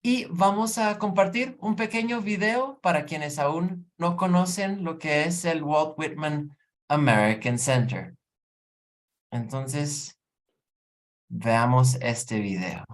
y vamos a compartir un pequeño video para quienes aún no conocen lo que es el Walt Whitman American Center. Entonces, veamos este video.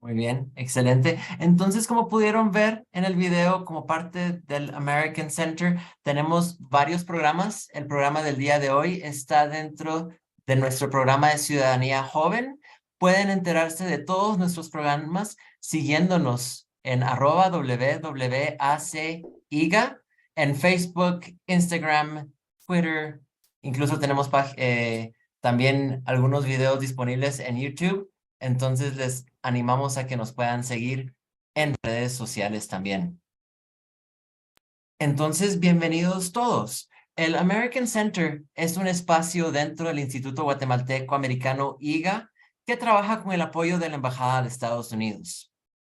Muy bien, excelente. Entonces, como pudieron ver en el video, como parte del American Center, tenemos varios programas. El programa del día de hoy está dentro de nuestro programa de Ciudadanía Joven. Pueden enterarse de todos nuestros programas siguiéndonos en @WWACIGA, en Facebook, Instagram, Twitter. Incluso tenemos también algunos videos disponibles en YouTube. Entonces les animamos a que nos puedan seguir en redes sociales también. Entonces, bienvenidos todos. El American Center es un espacio dentro del Instituto Guatemalteco Americano IGA que trabaja con el apoyo de la Embajada de Estados Unidos.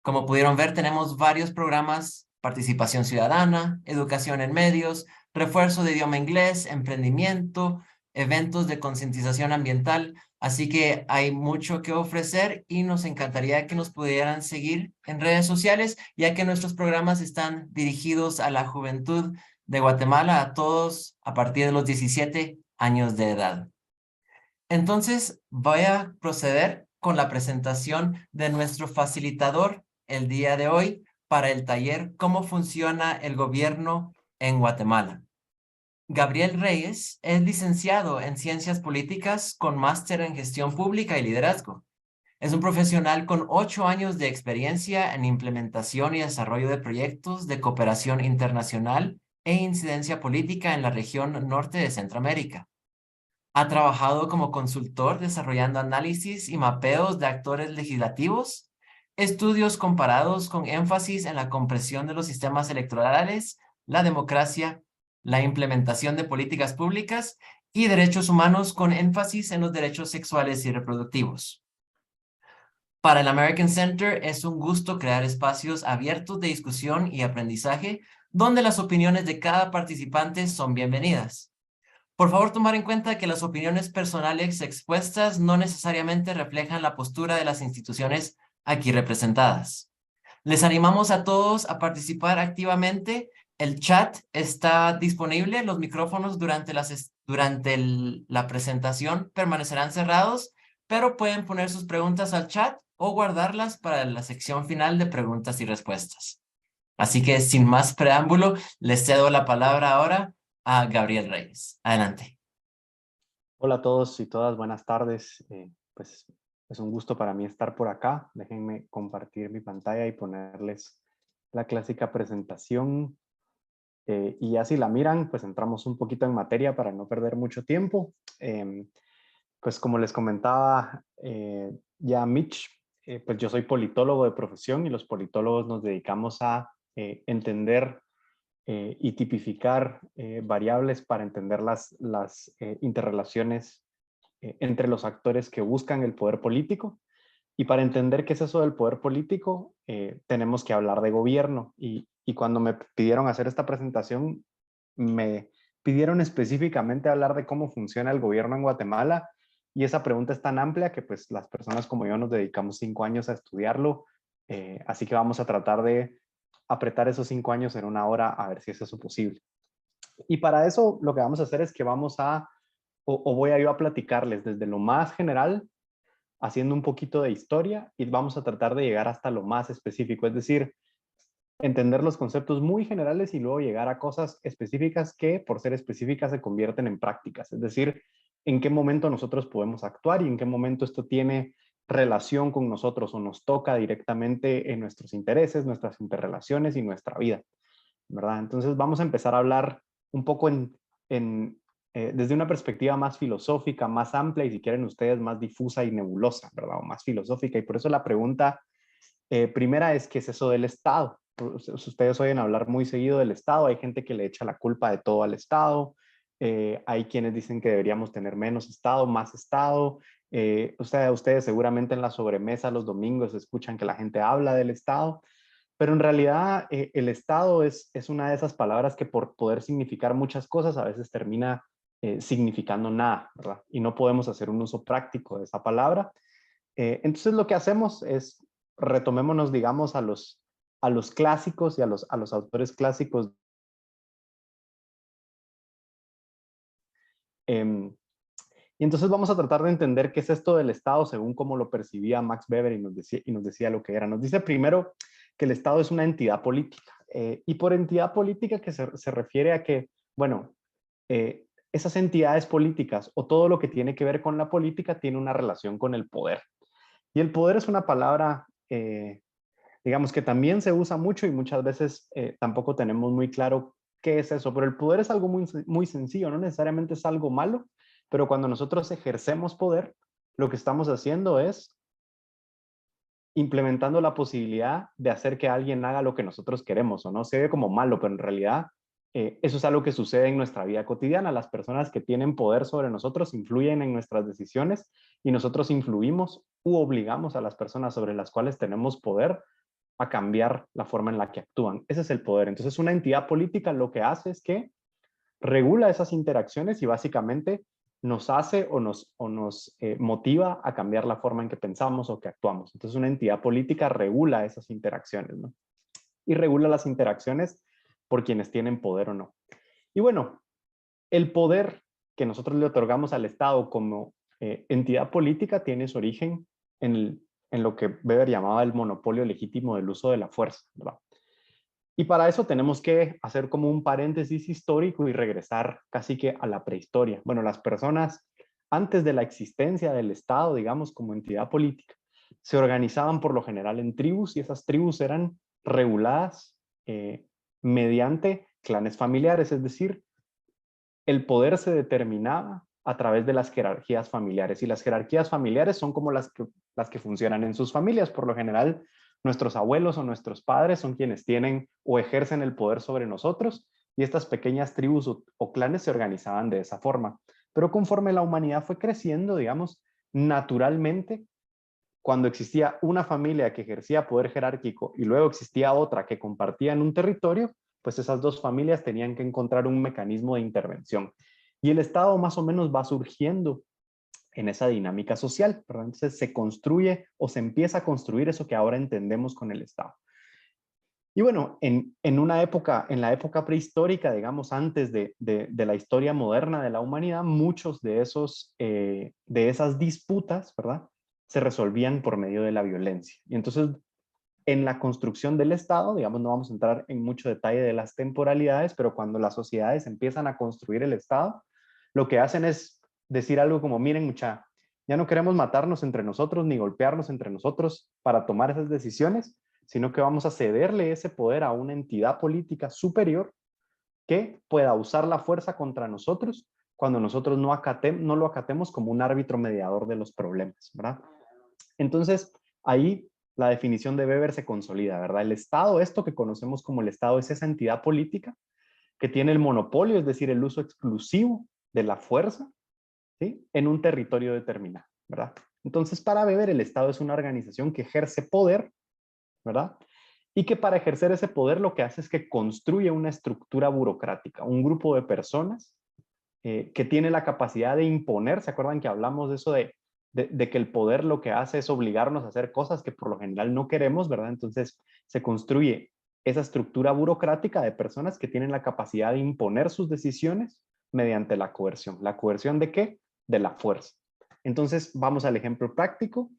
Como pudieron ver, tenemos varios programas: participación ciudadana, educación en medios, refuerzo de idioma inglés, emprendimiento, eventos de concientización ambiental. Así que hay mucho que ofrecer y nos encantaría que nos pudieran seguir en redes sociales, ya que nuestros programas están dirigidos a la juventud de Guatemala, a todos a partir de los 17 años de edad. Entonces, voy a proceder con la presentación de nuestro facilitador el día de hoy para el taller ¿Cómo funciona el gobierno en Guatemala? Gabriel Reyes es licenciado en Ciencias Políticas con máster en Gestión Pública y Liderazgo. Es un profesional con 8 años de experiencia en implementación y desarrollo de proyectos de cooperación internacional e incidencia política en la región norte de Centroamérica. Ha trabajado como consultor desarrollando análisis y mapeos de actores legislativos, estudios comparados con énfasis en la comprensión de los sistemas electorales, la democracia, la implementación de políticas públicas y derechos humanos con énfasis en los derechos sexuales y reproductivos. Para el American Center es un gusto crear espacios abiertos de discusión y aprendizaje donde las opiniones de cada participante son bienvenidas. Por favor, tomar en cuenta que las opiniones personales expuestas no necesariamente reflejan la postura de las instituciones aquí representadas. Les animamos a todos a participar activamente. El chat está disponible. Los micrófonos durante la presentación permanecerán cerrados, pero pueden poner sus preguntas al chat o guardarlas para la sección final de preguntas y respuestas. Así que, sin más preámbulo, les cedo la palabra ahora a Gabriel Reyes. Adelante. Hola a todos y todas, buenas tardes. Pues es un gusto para mí estar por acá. Déjenme compartir mi pantalla y ponerles la clásica presentación. Y ya si la miran, pues entramos un poquito en materia para no perder mucho tiempo. Pues como les comentaba ya Mitch, pues yo soy politólogo de profesión y los politólogos nos dedicamos a entender y tipificar variables para entender las interrelaciones entre los actores que buscan el poder político. Y para entender qué es eso del poder político, tenemos que hablar de gobierno. Y cuando me pidieron hacer esta presentación, me pidieron específicamente hablar de cómo funciona el gobierno en Guatemala. Y esa pregunta es tan amplia que pues las personas como yo nos dedicamos 5 años a estudiarlo. Así que vamos a tratar de apretar esos 5 años en una hora a ver si es eso posible. Y para eso lo que vamos a hacer es que vamos a, o voy a yo a platicarles desde lo más general, haciendo un poquito de historia y vamos a tratar de llegar hasta lo más específico. Es decir, entender los conceptos muy generales y luego llegar a cosas específicas que, por ser específicas, se convierten en prácticas. Es decir, en qué momento nosotros podemos actuar y en qué momento esto tiene relación con nosotros o nos toca directamente en nuestros intereses, nuestras interrelaciones y nuestra vida, ¿verdad? Entonces vamos a empezar a hablar un poco desde una perspectiva más filosófica, más amplia y si quieren ustedes más difusa y nebulosa, ¿verdad? O más filosófica. Y por eso la pregunta primera es, ¿qué es eso del Estado? Ustedes oyen hablar muy seguido del Estado, hay gente que le echa la culpa de todo al Estado, hay quienes dicen que deberíamos tener menos Estado, más Estado. Ustedes seguramente en la sobremesa los domingos escuchan que la gente habla del Estado, pero en realidad el Estado es una de esas palabras que por poder significar muchas cosas a veces termina significando nada, ¿verdad? Y no podemos hacer un uso práctico de esa palabra. Entonces lo que hacemos es retomémonos, digamos, a los clásicos y a los autores clásicos. Eh, y entonces vamos a tratar de entender qué es esto del Estado según cómo lo percibía Max Weber y nos decía lo que era. Nos dice primero que el Estado es una entidad política. Y por entidad política que se refiere a que, bueno, esas entidades políticas o todo lo que tiene que ver con la política tiene una relación con el poder. Y el poder es una palabra digamos que también se usa mucho y muchas veces tampoco tenemos muy claro qué es eso, pero el poder es algo muy sencillo, no necesariamente es algo malo, pero cuando nosotros ejercemos poder, lo que estamos haciendo es implementando la posibilidad de hacer que alguien haga lo que nosotros queremos, o no se ve como malo, pero en realidad eso es algo que sucede en nuestra vida cotidiana. Las personas que tienen poder sobre nosotros influyen en nuestras decisiones y nosotros influimos u obligamos a las personas sobre las cuales tenemos poder a cambiar la forma en la que actúan. Ese es el poder. Entonces, una entidad política lo que hace es que regula esas interacciones y básicamente nos hace o nos motiva a cambiar la forma en que pensamos o que actuamos. Entonces, una entidad política regula esas interacciones, ¿no? Y regula las interacciones por quienes tienen poder o no. Y bueno, el poder que nosotros le otorgamos al Estado como entidad política tiene su origen en lo que Weber llamaba el monopolio legítimo del uso de la fuerza, ¿verdad? Y para eso tenemos que hacer como un paréntesis histórico y regresar casi que a la prehistoria. Bueno, las personas antes de la existencia del Estado, digamos, como entidad política, se organizaban por lo general en tribus y esas tribus eran reguladas mediante clanes familiares, es decir, el poder se determinaba a través de las jerarquías familiares y las jerarquías familiares son como las que funcionan en sus familias. Por lo general, nuestros abuelos o nuestros padres son quienes tienen o ejercen el poder sobre nosotros y estas pequeñas tribus o clanes se organizaban de esa forma. Pero conforme la humanidad fue creciendo, digamos, naturalmente, cuando existía una familia que ejercía poder jerárquico y luego existía otra que compartían un territorio, pues esas dos familias tenían que encontrar un mecanismo de intervención. Y el Estado más o menos va surgiendo en esa dinámica social, ¿verdad? Entonces se construye o se empieza a construir eso que ahora entendemos con el Estado. Y bueno, una época, en la época prehistórica, digamos, antes de la historia moderna de la humanidad, muchos de esas disputas, ¿verdad? Se resolvían por medio de la violencia. Y entonces, en la construcción del Estado, digamos, no vamos a entrar en mucho detalle de las temporalidades, pero cuando las sociedades empiezan a construir el Estado, lo que hacen es decir algo como, miren, mucha, ya no queremos matarnos entre nosotros ni golpearnos entre nosotros para tomar esas decisiones, sino que vamos a cederle ese poder a una entidad política superior que pueda usar la fuerza contra nosotros cuando nosotros no lo acatemos como un árbitro mediador de los problemas, ¿verdad? Entonces, ahí la definición de Weber se consolida, ¿verdad? El Estado, esto que conocemos como el Estado, es esa entidad política que tiene el monopolio, es decir, el uso exclusivo de la fuerza, ¿sí? En un territorio determinado, ¿verdad? Entonces, para Weber, el Estado es una organización que ejerce poder, ¿verdad? Y que para ejercer ese poder lo que hace es que construye una estructura burocrática, un grupo de personas que tiene la capacidad de imponer. ¿Se acuerdan que hablamos de eso de que el poder lo que hace es obligarnos a hacer cosas que por lo general no queremos, ¿verdad? Entonces se construye esa estructura burocrática de personas que tienen la capacidad de imponer sus decisiones mediante la coerción. ¿La coerción de qué? De la fuerza. Entonces vamos al ejemplo práctico.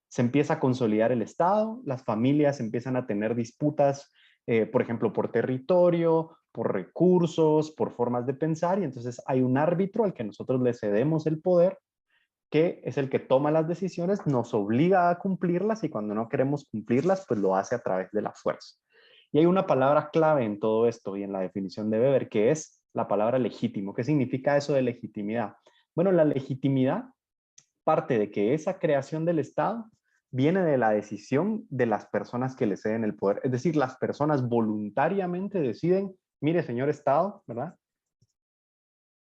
Se empieza a consolidar el Estado, las familias empiezan a tener disputas por ejemplo, por territorio, por recursos, por formas de pensar, y entonces hay un árbitro al que nosotros le cedemos el poder, que es el que toma las decisiones, nos obliga a cumplirlas y cuando no queremos cumplirlas, pues lo hace a través de la fuerza. Y hay una palabra clave en todo esto y en la definición de Weber, que es la palabra legítimo. ¿Qué significa eso de legitimidad? Bueno, la legitimidad parte de que esa creación del Estado viene de la decisión de las personas que le ceden el poder. Es decir, las personas voluntariamente deciden, mire, señor Estado, ¿verdad?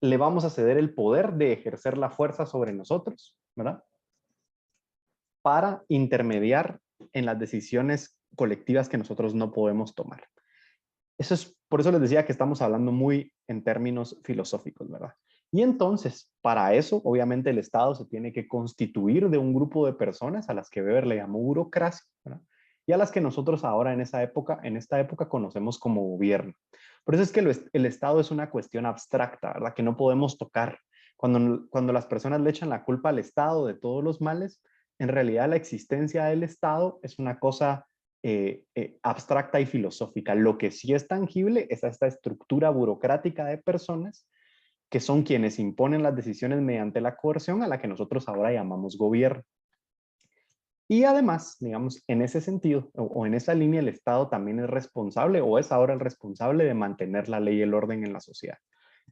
Le vamos a ceder el poder de ejercer la fuerza sobre nosotros, ¿verdad? Para intermediar en las decisiones colectivas que nosotros no podemos tomar. Eso es, por eso les decía que estamos hablando muy en términos filosóficos, ¿verdad? Y entonces, para eso, obviamente, el Estado se tiene que constituir de un grupo de personas a las que Weber le llamó burocracia, ¿verdad? Y a las que nosotros ahora en esta época conocemos como gobierno. Por eso es que el Estado es una cuestión abstracta, ¿verdad? Que no podemos tocar. Cuando las personas le echan la culpa al Estado de todos los males, en realidad la existencia del Estado es una cosa abstracta y filosófica. Lo que sí es tangible es esta estructura burocrática de personas que son quienes imponen las decisiones mediante la coerción a la que nosotros ahora llamamos gobierno. Y además, digamos, en ese sentido o en esa línea, el Estado también es responsable o es ahora el responsable de mantener la ley y el orden en la sociedad.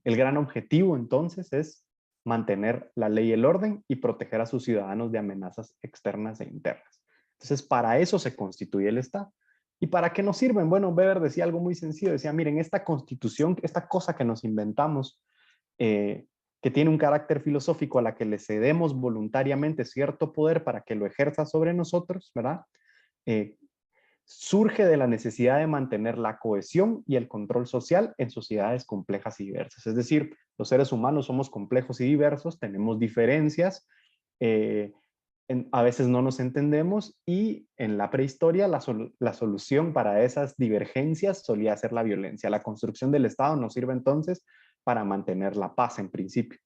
El gran objetivo entonces es mantener la ley y el orden y proteger a sus ciudadanos de amenazas externas e internas. Entonces, para eso se constituye el Estado. ¿Y para qué nos sirven? Bueno, Weber decía algo muy sencillo, decía, miren, esta constitución, esta cosa que nos inventamos, eh, que tiene un carácter filosófico a la que le cedemos voluntariamente cierto poder para que lo ejerza sobre nosotros, ¿verdad? Eh, Surge de la necesidad de mantener la cohesión y el control social en sociedades complejas y diversas. Es decir, los seres humanos somos complejos y diversos, tenemos diferencias, eh, a veces no nos entendemos y en la prehistoria la solución para esas divergencias solía ser la violencia. La construcción del Estado nos sirve entonces para mantener la paz en principio.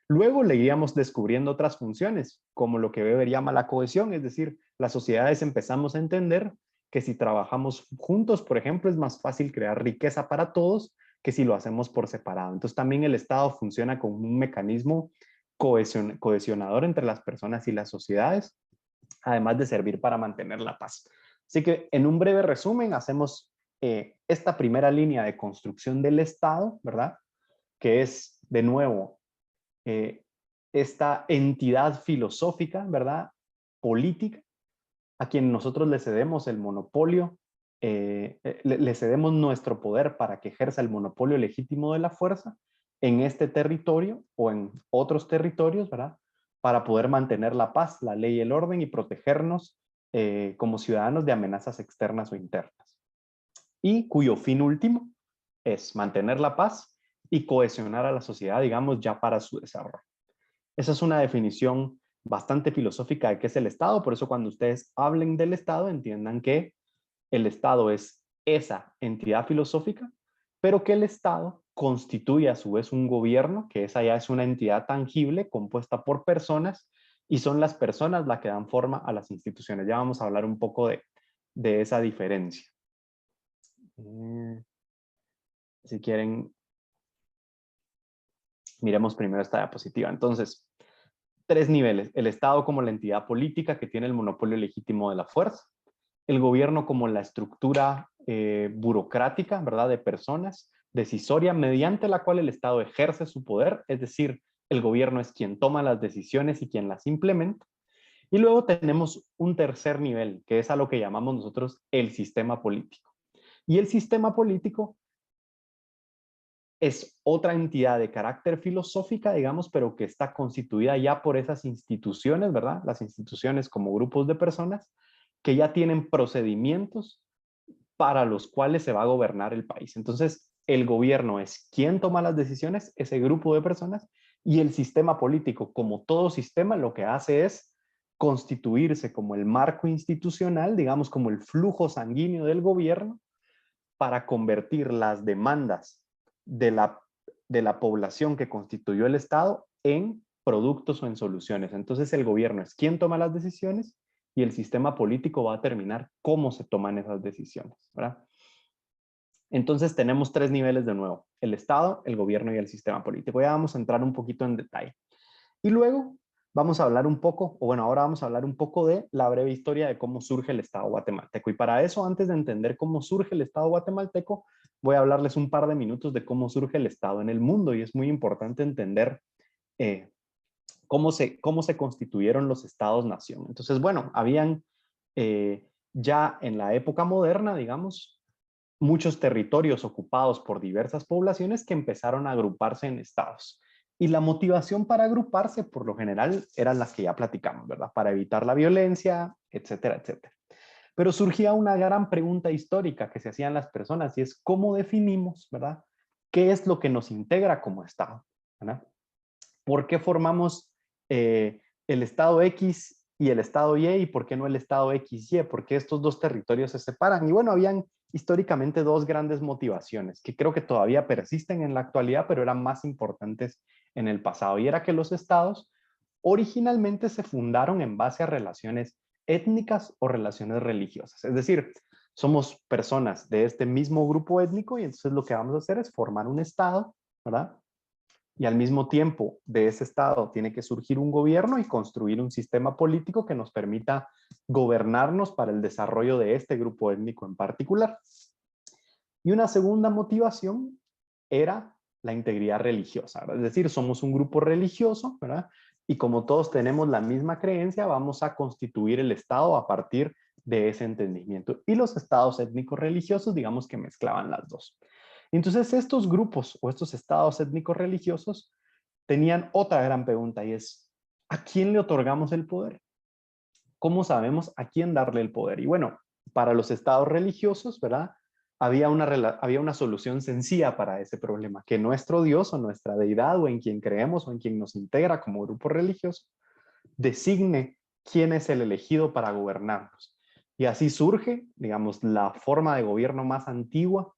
Luego le iríamos descubriendo otras funciones, como lo que Weber llama la cohesión, es decir, las sociedades empezamos a entender que si trabajamos juntos, por ejemplo, es más fácil crear riqueza para todos que si lo hacemos por separado. Entonces también el Estado funciona como un mecanismo cohesionador entre las personas y las sociedades, además de servir para mantener la paz. Así que en un breve resumen hacemos esta primera línea de construcción del Estado, ¿verdad? Que es, de nuevo, esta entidad filosófica, ¿verdad? Política, a quien nosotros le cedemos el monopolio, le cedemos nuestro poder para que ejerza el monopolio legítimo de la fuerza en este territorio o en otros territorios, ¿verdad? Para poder mantener la paz, la ley y el orden y protegernos como ciudadanos de amenazas externas o internas. Y cuyo fin último es mantener la paz y cohesionar a la sociedad, digamos, ya para su desarrollo. Esa es una definición bastante filosófica de qué es el Estado, por eso cuando ustedes hablen del Estado entiendan que el Estado es esa entidad filosófica, pero que el Estado constituye a su vez un gobierno, que esa ya es una entidad tangible compuesta por personas y son las personas las que dan forma a las instituciones. Ya vamos a hablar un poco de esa diferencia. Si quieren, miremos primero esta diapositiva. Entonces, tres niveles: el Estado como la entidad política que tiene el monopolio legítimo de la fuerza, el gobierno como la estructura burocrática, ¿verdad?, de personas, decisoria, mediante la cual el Estado ejerce su poder, es decir, el gobierno es quien toma las decisiones y quien las implementa. Y luego tenemos un tercer nivel, que es a lo que llamamos nosotros el sistema político. Y el sistema político es otra entidad de carácter filosófica, digamos, pero que está constituida ya por esas instituciones, ¿verdad? Las instituciones como grupos de personas que ya tienen procedimientos para los cuales se va a gobernar el país. Entonces, el gobierno es quien toma las decisiones, ese grupo de personas, y el sistema político, como todo sistema, lo que hace es constituirse como el marco institucional, digamos, como el flujo sanguíneo del gobierno, para convertir las demandas de la población que constituyó el Estado en productos o en soluciones. Entonces el gobierno es quien toma las decisiones y el sistema político va a determinar cómo se toman esas decisiones, ¿verdad? Entonces tenemos tres niveles de nuevo: el Estado, el gobierno y el sistema político. Ya vamos a entrar un poquito en detalle. Y luego vamos a hablar un poco, o bueno, ahora vamos a hablar un poco de la breve historia de cómo surge el Estado guatemalteco. Y para eso, antes de entender cómo surge el Estado guatemalteco, voy a hablarles un par de minutos de cómo surge el Estado en el mundo. Y es muy importante entender cómo se constituyeron los Estados-nación. Entonces, bueno, habían ya en la época moderna, digamos, muchos territorios ocupados por diversas poblaciones que empezaron a agruparse en estados. Y la motivación para agruparse, por lo general, eran las que ya platicamos, ¿verdad? Para evitar la violencia, etcétera, etcétera. Pero surgía una gran pregunta histórica que se hacían las personas, y es ¿cómo definimos, ¿verdad? ¿Qué es lo que nos integra como Estado? ¿Verdad? ¿Por qué formamos el Estado X y el Estado Y, y por qué no el Estado XY? ¿Por qué estos dos territorios se separan? Y bueno, habían históricamente dos grandes motivaciones que creo que todavía persisten en la actualidad, pero eran más importantes en el pasado. Y era que los estados originalmente se fundaron en base a relaciones étnicas o relaciones religiosas. Es decir, somos personas de este mismo grupo étnico y entonces lo que vamos a hacer es formar un estado, ¿verdad? Y al mismo tiempo de ese estado tiene que surgir un gobierno y construir un sistema político que nos permita gobernarnos para el desarrollo de este grupo étnico en particular. Y una segunda motivación era la integridad religiosa, ¿verdad? Es decir, somos un grupo religioso, ¿verdad? Y como todos tenemos la misma creencia, vamos a constituir el Estado a partir de ese entendimiento. Y los estados étnicos religiosos, digamos que mezclaban las dos. Entonces, estos grupos o estos estados étnicos religiosos tenían otra gran pregunta, y es, ¿a quién le otorgamos el poder? ¿Cómo sabemos a quién darle el poder? Y bueno, para los estados religiosos, ¿verdad? Había una solución sencilla para ese problema: que nuestro Dios o nuestra deidad, o en quien creemos o en quien nos integra como grupo religioso, designe quién es el elegido para gobernarnos. Y así surge, digamos, la forma de gobierno más antigua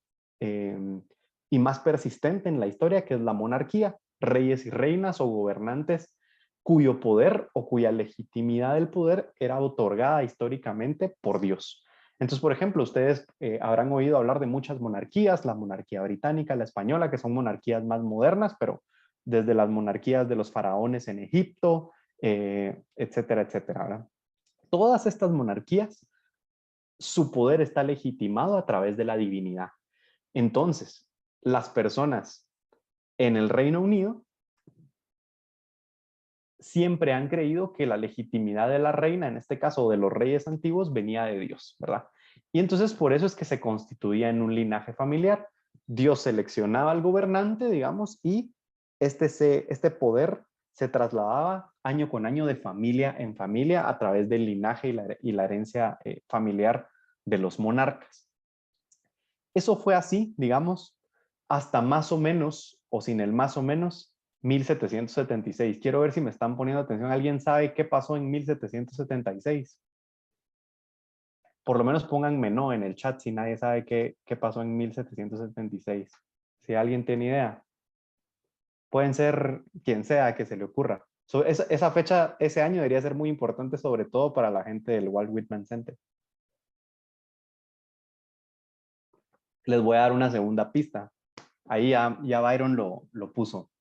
y más persistente en la historia, que es la monarquía: reyes y reinas o gobernantes cuyo poder o cuya legitimidad del poder era otorgada históricamente por Dios. Entonces, por ejemplo, ustedes habrán oído hablar de muchas monarquías: la monarquía británica, la española, que son monarquías más modernas, pero desde las monarquías de los faraones en Egipto, etcétera, etcétera, ¿verdad? Todas estas monarquías, su poder está legitimado a través de la divinidad. Entonces, las personas en el Reino Unido siempre han creído que la legitimidad de la reina, en este caso de los reyes antiguos, venía de Dios, ¿verdad? Y entonces por eso es que se constituía en un linaje familiar. Dios seleccionaba al gobernante, digamos, y este poder se trasladaba año con año de familia en familia a través del linaje y la herencia familiar de los monarcas. Eso fue así, digamos, hasta más o menos, o sin el más o menos, 1776. Quiero ver si me están poniendo atención. ¿Alguien sabe qué pasó en 1776? Por lo menos pónganme no en el chat si nadie sabe qué pasó en 1776. Si alguien tiene idea. Pueden ser quien sea que se le ocurra. Esa fecha, ese año debería ser muy importante, sobre todo para la gente del Walt Whitman Center. Les voy a dar una segunda pista. Ahí ya Byron lo puso.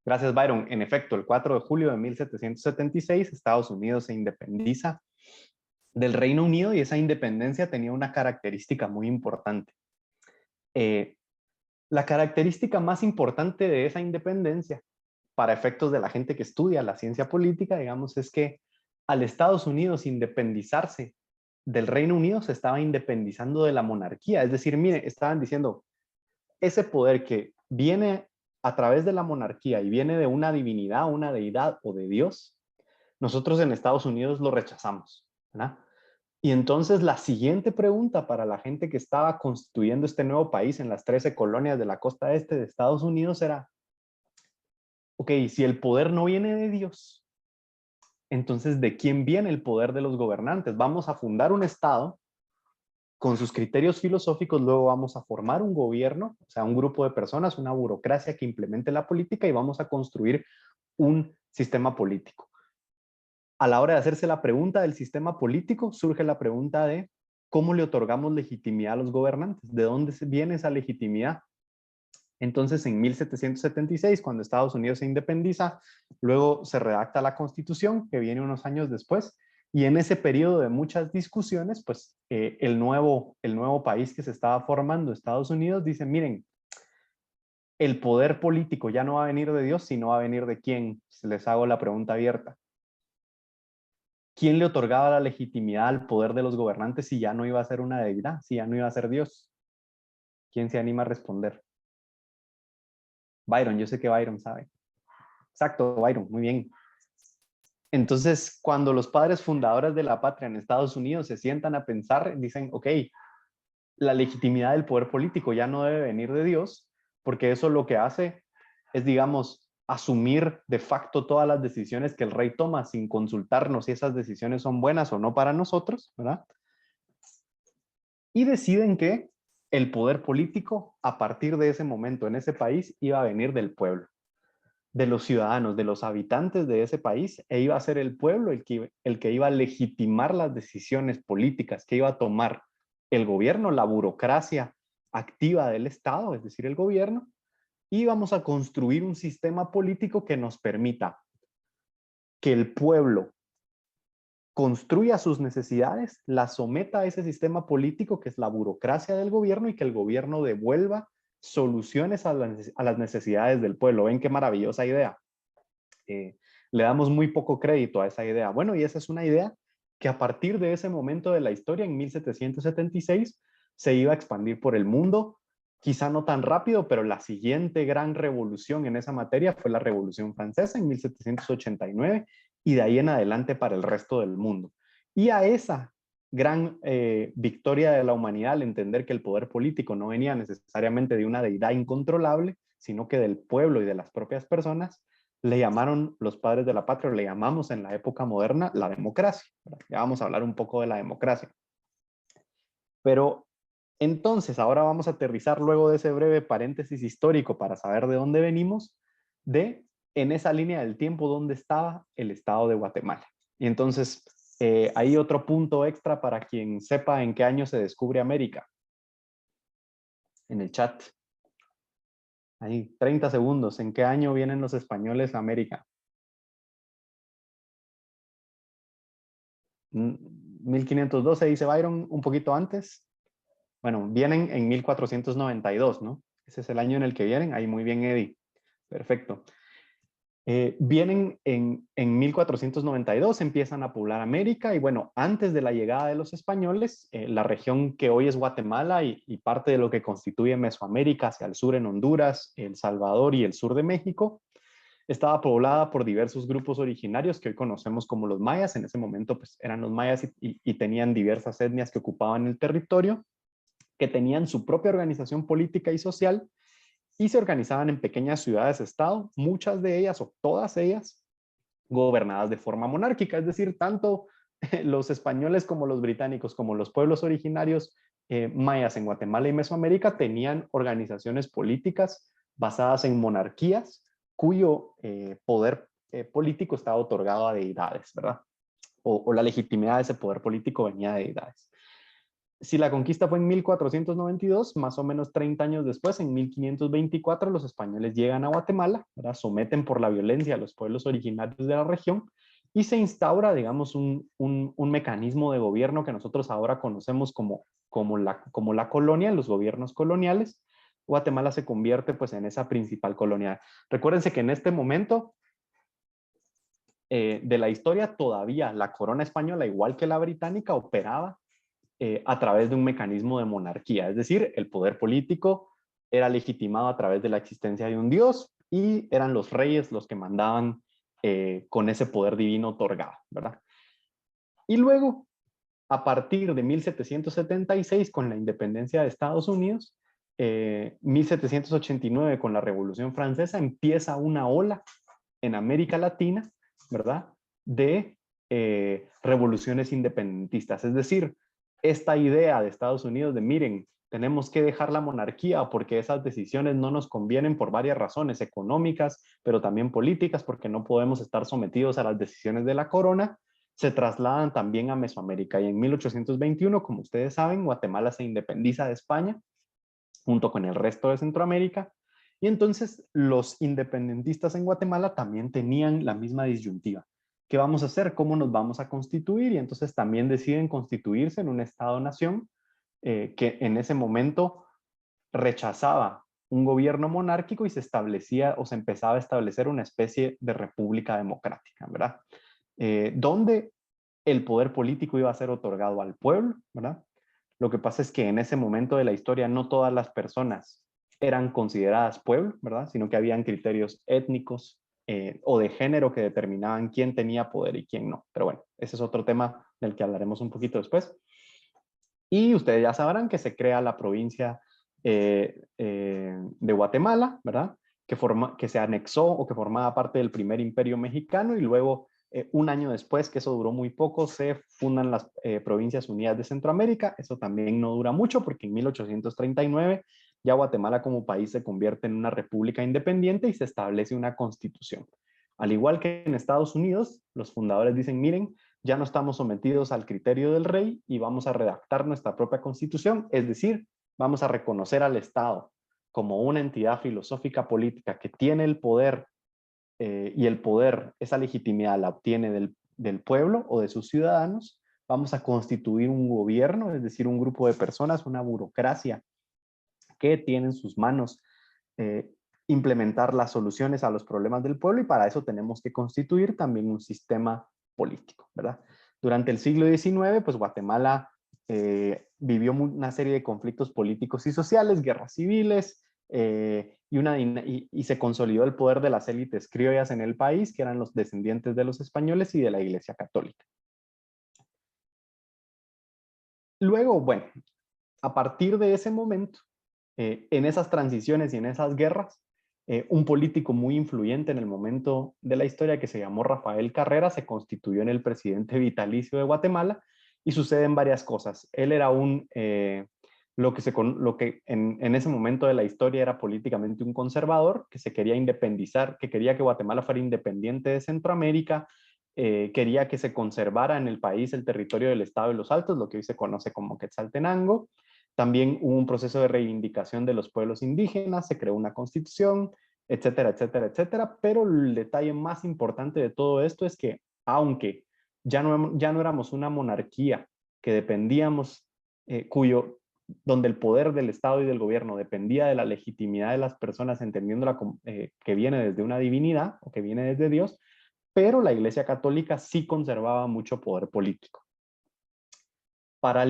Gracias, Byron. En efecto, el 4 de julio de 1776, Estados Unidos se independiza del Reino Unido, y esa independencia tenía una característica muy importante. La característica más importante de esa independencia, para efectos de la gente que estudia la ciencia política, digamos, es que al Estados Unidos independizarse del Reino Unido, se estaba independizando de la monarquía. Es decir, mire, estaban diciendo, ese poder que viene a través de la monarquía y viene de una divinidad, una deidad o de Dios, nosotros en Estados Unidos lo rechazamos, ¿verdad? Y entonces la siguiente pregunta para la gente que estaba constituyendo este nuevo país en las 13 colonias de la costa este de Estados Unidos era, ok, si el poder no viene de Dios, entonces ¿de quién viene el poder de los gobernantes? Vamos a fundar un estado con sus criterios filosóficos, luego vamos a formar un gobierno, o sea, un grupo de personas, una burocracia que implemente la política, y vamos a construir un sistema político. A la hora de hacerse la pregunta del sistema político, surge la pregunta de ¿cómo le otorgamos legitimidad a los gobernantes? ¿De dónde viene esa legitimidad? Entonces, en 1776, cuando Estados Unidos se independiza, luego se redacta la Constitución, que viene unos años después, y en ese periodo de muchas discusiones, pues el nuevo país que se estaba formando, Estados Unidos, dice, miren, el poder político ya no va a venir de Dios, sino va a venir de quién. Les hago la pregunta abierta. ¿Quién le otorgaba la legitimidad al poder de los gobernantes si ya no iba a ser una deidad, si ya no iba a ser Dios? ¿Quién se anima a responder? Byron, yo sé que Byron sabe. Exacto, Byron, muy bien. Entonces, cuando los padres fundadores de la patria en Estados Unidos se sientan a pensar, dicen, ok, la legitimidad del poder político ya no debe venir de Dios, porque eso lo que hace es, digamos, asumir de facto todas las decisiones que el rey toma sin consultarnos si esas decisiones son buenas o no para nosotros, ¿verdad? Y deciden que el poder político, a partir de ese momento en ese país, iba a venir del pueblo, de los ciudadanos, de los habitantes de ese país, e iba a ser el pueblo el que iba a legitimar las decisiones políticas que iba a tomar el gobierno, la burocracia activa del Estado, es decir, el gobierno, y vamos a construir un sistema político que nos permita que el pueblo construya sus necesidades, las someta a ese sistema político que es la burocracia del gobierno y que el gobierno devuelva soluciones a las necesidades del pueblo. ¿Ven qué maravillosa idea? Le damos muy poco crédito a esa idea. Bueno, y esa es una idea que a partir de ese momento de la historia, en 1776, se iba a expandir por el mundo, quizá no tan rápido, pero la siguiente gran revolución en esa materia fue la Revolución Francesa en 1789 y de ahí en adelante para el resto del mundo. Y a esa gran victoria de la humanidad al entender que el poder político no venía necesariamente de una deidad incontrolable, sino que del pueblo y de las propias personas, le llamaron los padres de la patria, le llamamos en la época moderna la democracia. Ya vamos a hablar un poco de la democracia. Pero entonces, ahora vamos a aterrizar luego de ese breve paréntesis histórico para saber de dónde venimos, de en esa línea del tiempo dónde estaba el estado de Guatemala. Y entonces, hay otro punto extra para quien sepa en qué año se descubre América. En el chat. Ahí, 30 segundos. ¿En qué año vienen los españoles a América? 1512, dice Byron, un poquito antes. Bueno, vienen en 1492, ¿no? Ese es el año en el que vienen. Ahí muy bien, Eddie. Perfecto. Vienen en 1492, empiezan a poblar América y bueno, antes de la llegada de los españoles, la región que hoy es Guatemala y parte de lo que constituye Mesoamérica hacia el sur en Honduras, El Salvador y el sur de México, estaba poblada por diversos grupos originarios que hoy conocemos como los mayas. En ese momento pues eran los mayas y tenían diversas etnias que ocupaban el territorio, que tenían su propia organización política y social y se organizaban en pequeñas ciudades-estado, muchas de ellas o todas ellas gobernadas de forma monárquica, es decir, tanto los españoles como los británicos, como los pueblos originarios mayas en Guatemala y Mesoamérica tenían organizaciones políticas basadas en monarquías cuyo poder político estaba otorgado a deidades, ¿verdad? O la legitimidad de ese poder político venía de deidades. Si la conquista fue en 1492, más o menos 30 años después, en 1524, los españoles llegan a Guatemala, ¿verdad? Someten por la violencia a los pueblos originarios de la región y se instaura, digamos, un mecanismo de gobierno que nosotros ahora conocemos como la colonia, los gobiernos coloniales. Guatemala se convierte pues en esa principal colonia. Recuérdense que en este momento de la historia todavía la corona española, igual que la británica, operaba a través de un mecanismo de monarquía, es decir, el poder político era legitimado a través de la existencia de un dios y eran los reyes los que mandaban con ese poder divino otorgado, ¿verdad? Y luego, a partir de 1776, con la independencia de Estados Unidos, 1789 con la Revolución Francesa, empieza una ola en América Latina, ¿verdad? De revoluciones independentistas, es decir, esta idea de Estados Unidos de miren, tenemos que dejar la monarquía porque esas decisiones no nos convienen por varias razones económicas, pero también políticas, porque no podemos estar sometidos a las decisiones de la corona, se trasladan también a Mesoamérica y en 1821, como ustedes saben, Guatemala se independiza de España junto con el resto de Centroamérica y entonces los independentistas en Guatemala también tenían la misma disyuntiva. ¿Qué vamos a hacer? ¿Cómo nos vamos a constituir? Y entonces también deciden constituirse en un Estado-nación que en ese momento rechazaba un gobierno monárquico y se establecía o se empezaba a establecer una especie de república democrática, ¿verdad? Donde el poder político iba a ser otorgado al pueblo, ¿verdad? Lo que pasa es que en ese momento de la historia no todas las personas eran consideradas pueblo, ¿verdad? Sino que habían criterios étnicos o de género que determinaban quién tenía poder y quién no. Pero bueno, ese es otro tema del que hablaremos un poquito después. Y ustedes ya sabrán que se crea la provincia de Guatemala, ¿verdad? Que se anexó o que formaba parte del primer imperio mexicano y luego un año después, que eso duró muy poco, se fundan las Provincias Unidas de Centroamérica. Eso también no dura mucho porque en 1839 ya Guatemala como país se convierte en una república independiente y se establece una constitución. Al igual que en Estados Unidos, los fundadores dicen, miren, ya no estamos sometidos al criterio del rey y vamos a redactar nuestra propia constitución, es decir, vamos a reconocer al Estado como una entidad filosófica política que tiene el poder y el poder, esa legitimidad la obtiene del pueblo o de sus ciudadanos. Vamos a constituir un gobierno, es decir, un grupo de personas, una burocracia que tiene en sus manos eh, implementar las soluciones a los problemas del pueblo y para eso tenemos que constituir también un sistema político, ¿verdad? Durante el siglo XIX, pues Guatemala vivió una serie de conflictos políticos y sociales, guerras civiles, y se consolidó el poder de las élites criollas en el país, que eran los descendientes de los españoles y de la Iglesia Católica. Luego, bueno, a partir de ese momento, en esas transiciones y en esas guerras, un político muy influyente en el momento de la historia que se llamó Rafael Carrera se constituyó en el presidente vitalicio de Guatemala y suceden varias cosas. Él era lo que en ese momento de la historia era políticamente un conservador que se quería independizar, que quería que Guatemala fuera independiente de Centroamérica, quería que se conservara en el país el territorio del Estado de los Altos, lo que hoy se conoce como Quetzaltenango. También hubo un proceso de reivindicación de los pueblos indígenas, se creó una constitución, etcétera, etcétera, etcétera. Pero el detalle más importante de todo esto es que, aunque ya no éramos una monarquía que dependíamos, donde el poder del Estado y del gobierno dependía de la legitimidad de las personas, entendiéndola como, que viene desde una divinidad o que viene desde Dios, pero la Iglesia Católica sí conservaba mucho poder político. Para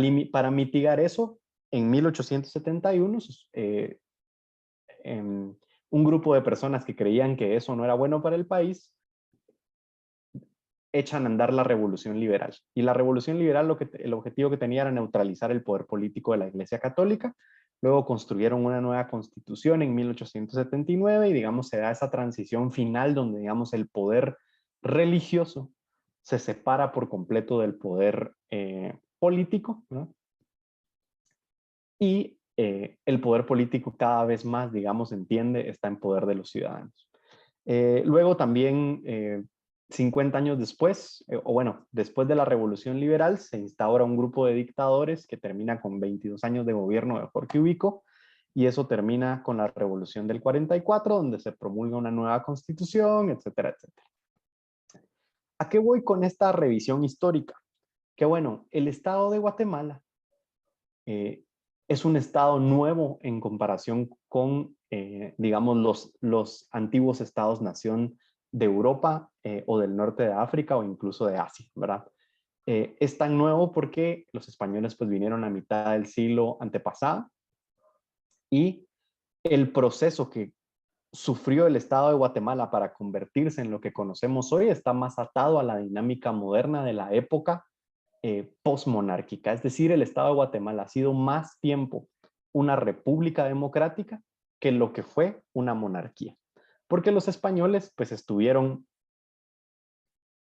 mitigar eso, en 1871, un grupo de personas que creían que eso no era bueno para el país, echan a andar la revolución liberal. Y la revolución liberal, el objetivo que tenía era neutralizar el poder político de la Iglesia Católica. Luego construyeron una nueva constitución en 1879 y, digamos, se da esa transición final donde, digamos, el poder religioso se separa por completo del poder político, ¿no? Y el poder político cada vez más, digamos, está en poder de los ciudadanos. Luego también, 50 años después, o bueno, después de la Revolución Liberal, se instaura un grupo de dictadores que termina con 22 años de gobierno de Jorge Ubico, y eso termina con la Revolución del 44, donde se promulga una nueva constitución, etcétera, etcétera. ¿A qué voy con esta revisión histórica? Que bueno, el Estado de Guatemala es un estado nuevo en comparación con, digamos, los antiguos estados-nación de Europa o del norte de África o incluso de Asia, ¿verdad? Es tan nuevo porque los españoles pues vinieron a mitad del siglo antepasado y el proceso que sufrió el estado de Guatemala para convertirse en lo que conocemos hoy está más atado a la dinámica moderna de la época postmonárquica. Es decir, el Estado de Guatemala ha sido más tiempo una república democrática que lo que fue una monarquía. Porque los españoles pues estuvieron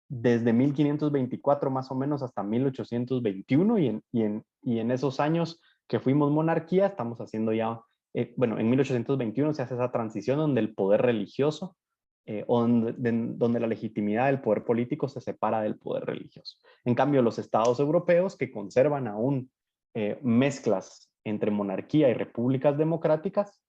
desde 1524 más o menos hasta 1821 y en esos años que fuimos monarquía estamos haciendo ya, bueno, en 1821 se hace esa transición donde el poder religioso o donde la legitimidad del poder político se separa del poder religioso. En cambio, los estados europeos, que conservan aún mezclas entre monarquía y repúblicas democráticas,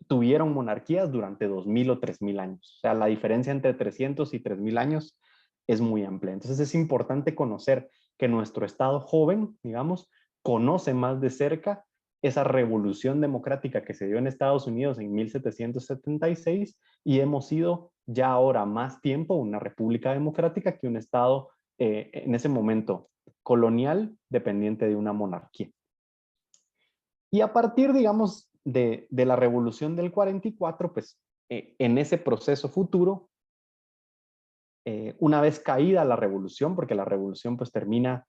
tuvieron monarquías durante 2000 o 3000 años. O sea, la diferencia entre 300 y 3000 años es muy amplia. Entonces es importante conocer que nuestro estado joven, digamos, conoce más de cerca esa revolución democrática que se dio en Estados Unidos en 1776 y hemos sido ya ahora más tiempo una república democrática que un estado en ese momento colonial dependiente de una monarquía. Y a partir, digamos, de la revolución del 44, pues en ese proceso futuro, una vez caída la revolución, porque la revolución pues termina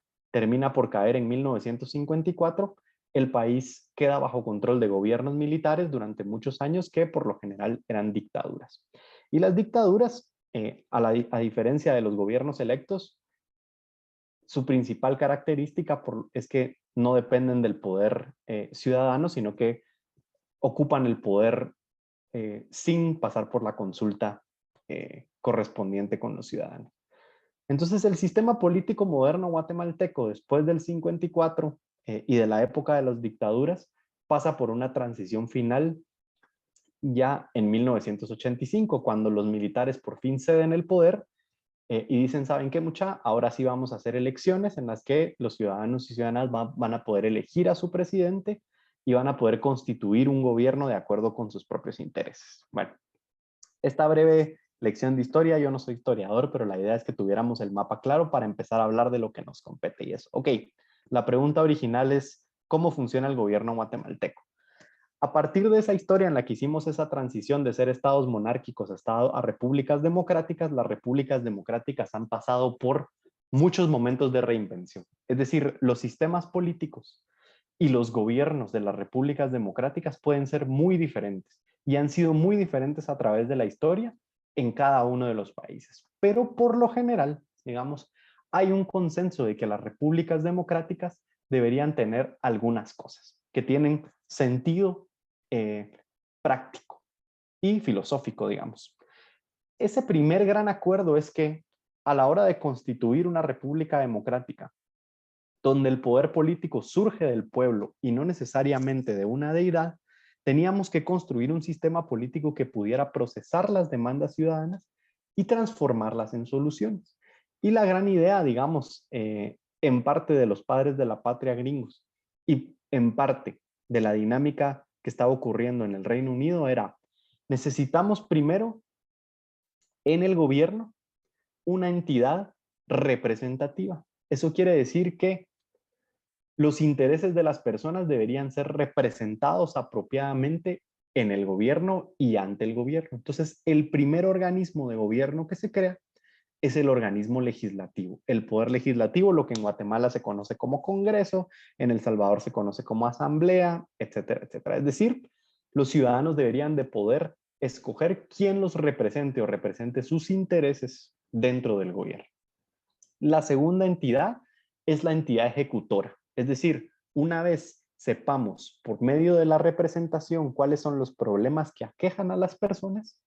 por caer en 1954, el país queda bajo control de gobiernos militares durante muchos años que por lo general eran dictaduras. Y las dictaduras, a diferencia de los gobiernos electos, su principal característica es que no dependen del poder ciudadano, sino que ocupan el poder sin pasar por la consulta correspondiente con los ciudadanos. Entonces, el sistema político moderno guatemalteco, después del 54 y de la época de las dictaduras, pasa por una transición final ya en 1985, cuando los militares por fin ceden el poder y dicen, ¿saben qué, mucha? Ahora sí vamos a hacer elecciones en las que los ciudadanos y ciudadanas van a poder elegir a su presidente y van a poder constituir un gobierno de acuerdo con sus propios intereses. Bueno, esta breve lección de historia, yo no soy historiador, pero la idea es que tuviéramos el mapa claro para empezar a hablar de lo que nos compete y eso. Ok, la pregunta original es, ¿cómo funciona el gobierno guatemalteco? A partir de esa historia en la que hicimos esa transición de ser estados monárquicos a repúblicas democráticas, las repúblicas democráticas han pasado por muchos momentos de reinvención. Es decir, los sistemas políticos y los gobiernos de las repúblicas democráticas pueden ser muy diferentes y han sido muy diferentes a través de la historia en cada uno de los países. Pero por lo general, digamos, hay un consenso de que las repúblicas democráticas deberían tener algunas cosas que tienen sentido práctico y filosófico, digamos. Ese primer gran acuerdo es que a la hora de constituir una república democrática, donde el poder político surge del pueblo y no necesariamente de una deidad, teníamos que construir un sistema político que pudiera procesar las demandas ciudadanas y transformarlas en soluciones. Y la gran idea, digamos, en parte de los padres de la patria gringos y en parte de la dinámica que estaba ocurriendo en el Reino Unido era, necesitamos primero en el gobierno una entidad representativa. Eso quiere decir que los intereses de las personas deberían ser representados apropiadamente en el gobierno y ante el gobierno. Entonces, el primer organismo de gobierno que se crea es el organismo legislativo. El poder legislativo, lo que en Guatemala se conoce como Congreso, en El Salvador se conoce como Asamblea, etcétera, etcétera. Es decir, los ciudadanos deberían de poder escoger quién los represente o represente sus intereses dentro del gobierno. La segunda entidad es la entidad ejecutora. Es decir, una vez sepamos por medio de la representación cuáles son los problemas que aquejan a las personas,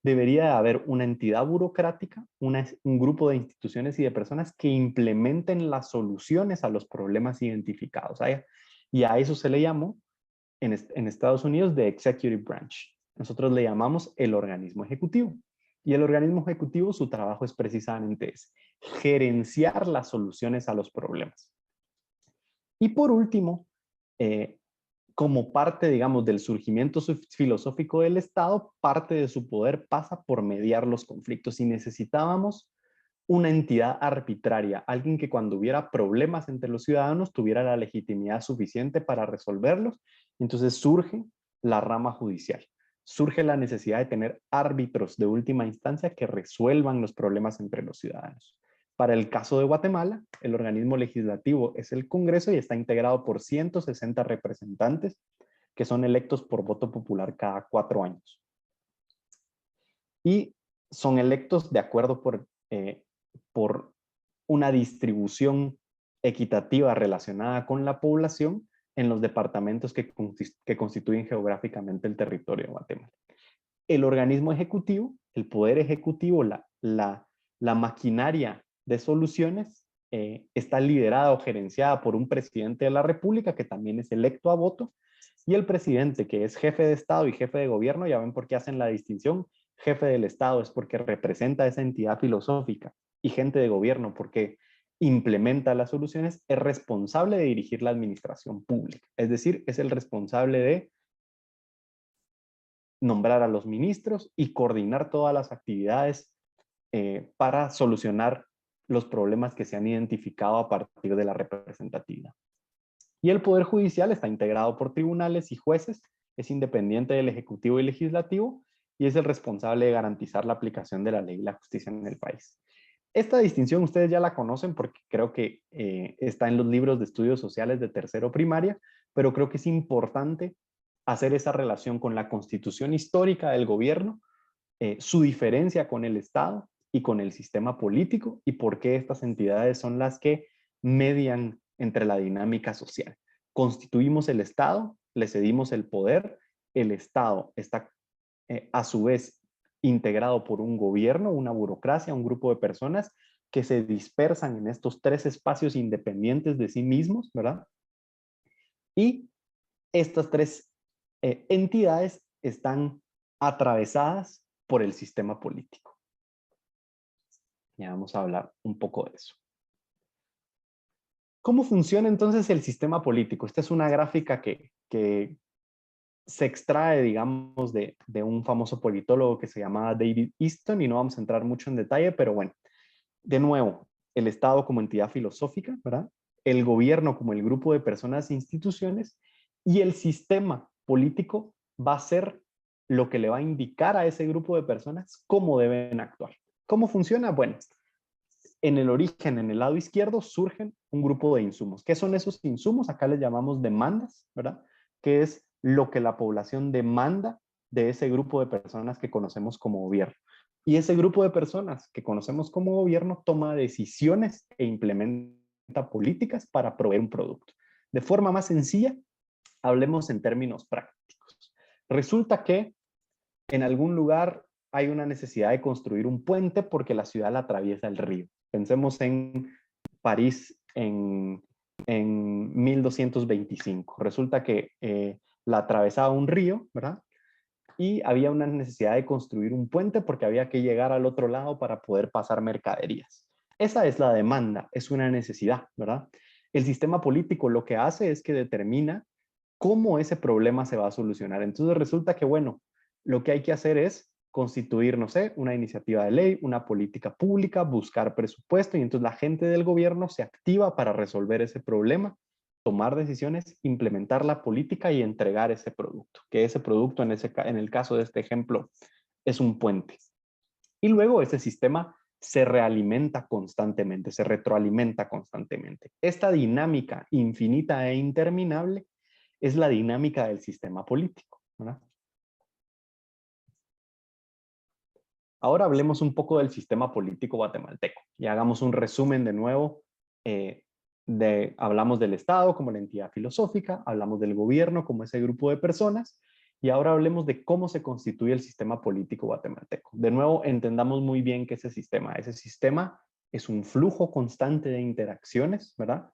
debería haber una entidad burocrática, un grupo de instituciones y de personas que implementen las soluciones a los problemas identificados. Y a eso se le llamó en Estados Unidos the Executive Branch. Nosotros le llamamos el organismo ejecutivo. Y el organismo ejecutivo, su trabajo es precisamente ese, gerenciar las soluciones a los problemas. Y por último, como parte, digamos, del surgimiento filosófico del Estado, parte de su poder pasa por mediar los conflictos y necesitábamos una entidad arbitraria, alguien que cuando hubiera problemas entre los ciudadanos tuviera la legitimidad suficiente para resolverlos. Entonces surge la rama judicial, surge la necesidad de tener árbitros de última instancia que resuelvan los problemas entre los ciudadanos. Para el caso de Guatemala, el organismo legislativo es el Congreso y está integrado por 160 representantes que son electos por voto popular cada 4 años. Y son electos de acuerdo por una distribución equitativa relacionada con la población en los departamentos que constituyen geográficamente el territorio de Guatemala. El organismo ejecutivo el poder ejecutivo, la maquinaria de soluciones, está liderada o gerenciada por un presidente de la República que también es electo a voto, y el presidente, que es jefe de Estado y jefe de gobierno, ya ven por qué hacen la distinción. Jefe del Estado es porque representa esa entidad filosófica, y gente de gobierno porque implementa las soluciones, es responsable de dirigir la administración pública. Es decir, es el responsable de nombrar a los ministros y coordinar todas las actividades para solucionar los problemas que se han identificado a partir de la representatividad. Y el Poder Judicial está integrado por tribunales y jueces, es independiente del Ejecutivo y Legislativo y es el responsable de garantizar la aplicación de la ley y la justicia en el país. Esta distinción ustedes ya la conocen porque creo que está en los libros de estudios sociales de tercero primaria, pero creo que es importante hacer esa relación con la constitución histórica del gobierno, su diferencia con el Estado y con el sistema político, y por qué estas entidades son las que median entre la dinámica social. Constituimos el Estado, le cedimos el poder, el Estado está a su vez integrado por un gobierno, una burocracia, un grupo de personas que se dispersan en estos tres espacios independientes de sí mismos, ¿verdad? Y estas tres entidades están atravesadas por el sistema político. Ya vamos a hablar un poco de eso. ¿Cómo funciona entonces el sistema político? Esta es una gráfica que se extrae, digamos, de un famoso politólogo que se llamaba David Easton, y no vamos a entrar mucho en detalle, pero bueno, de nuevo, el Estado como entidad filosófica, ¿verdad? El gobierno como el grupo de personas e instituciones, y el sistema político va a ser lo que le va a indicar a ese grupo de personas cómo deben actuar. ¿Cómo funciona? Bueno, en el origen, en el lado izquierdo, surgen un grupo de insumos. ¿Qué son esos insumos? Acá les llamamos demandas, ¿verdad? Que es lo que la población demanda de ese grupo de personas que conocemos como gobierno. Y ese grupo de personas que conocemos como gobierno toma decisiones e implementa políticas para proveer un producto. De forma más sencilla, hablemos en términos prácticos. Resulta que en algún lugar hay una necesidad de construir un puente porque la ciudad la atraviesa el río. Pensemos en París en 1225. Resulta que la atravesaba un río, ¿verdad? Y había una necesidad de construir un puente porque había que llegar al otro lado para poder pasar mercaderías. Esa es la demanda, es una necesidad, ¿verdad? El sistema político lo que hace es que determina cómo ese problema se va a solucionar. Entonces resulta que, bueno, lo que hay que hacer es constituir, no sé, una iniciativa de ley, una política pública, buscar presupuesto, y entonces la gente del gobierno se activa para resolver ese problema, tomar decisiones, implementar la política y entregar ese producto, que ese producto en el caso de este ejemplo es un puente. Y luego ese sistema se realimenta constantemente, se retroalimenta constantemente. Esta dinámica infinita e interminable es la dinámica del sistema político, ¿verdad? Ahora hablemos un poco del sistema político guatemalteco y hagamos un resumen de nuevo. Hablamos del Estado como la entidad filosófica, hablamos del gobierno como ese grupo de personas, y ahora hablemos de cómo se constituye el sistema político guatemalteco. De nuevo, entendamos muy bien que ese sistema es un flujo constante de interacciones, ¿verdad?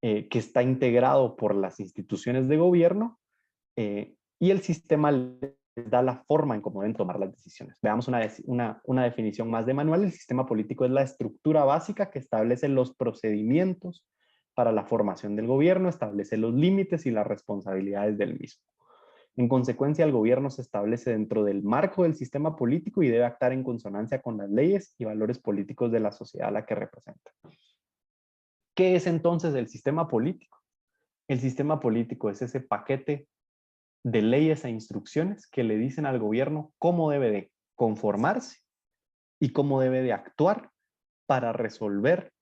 Que está integrado por las instituciones de gobierno, y el sistema les da la forma en cómo deben tomar las decisiones. Veamos una definición más de manual. El sistema político es la estructura básica que establece los procedimientos para la formación del gobierno, establece los límites y las responsabilidades del mismo. En consecuencia, el gobierno se establece dentro del marco del sistema político y debe actuar en consonancia con las leyes y valores políticos de la sociedad a la que representa. ¿Qué es entonces el sistema político? El sistema político es ese paquete de leyes e instrucciones que le dicen al gobierno cómo debe de conformarse y cómo debe de actuar para resolver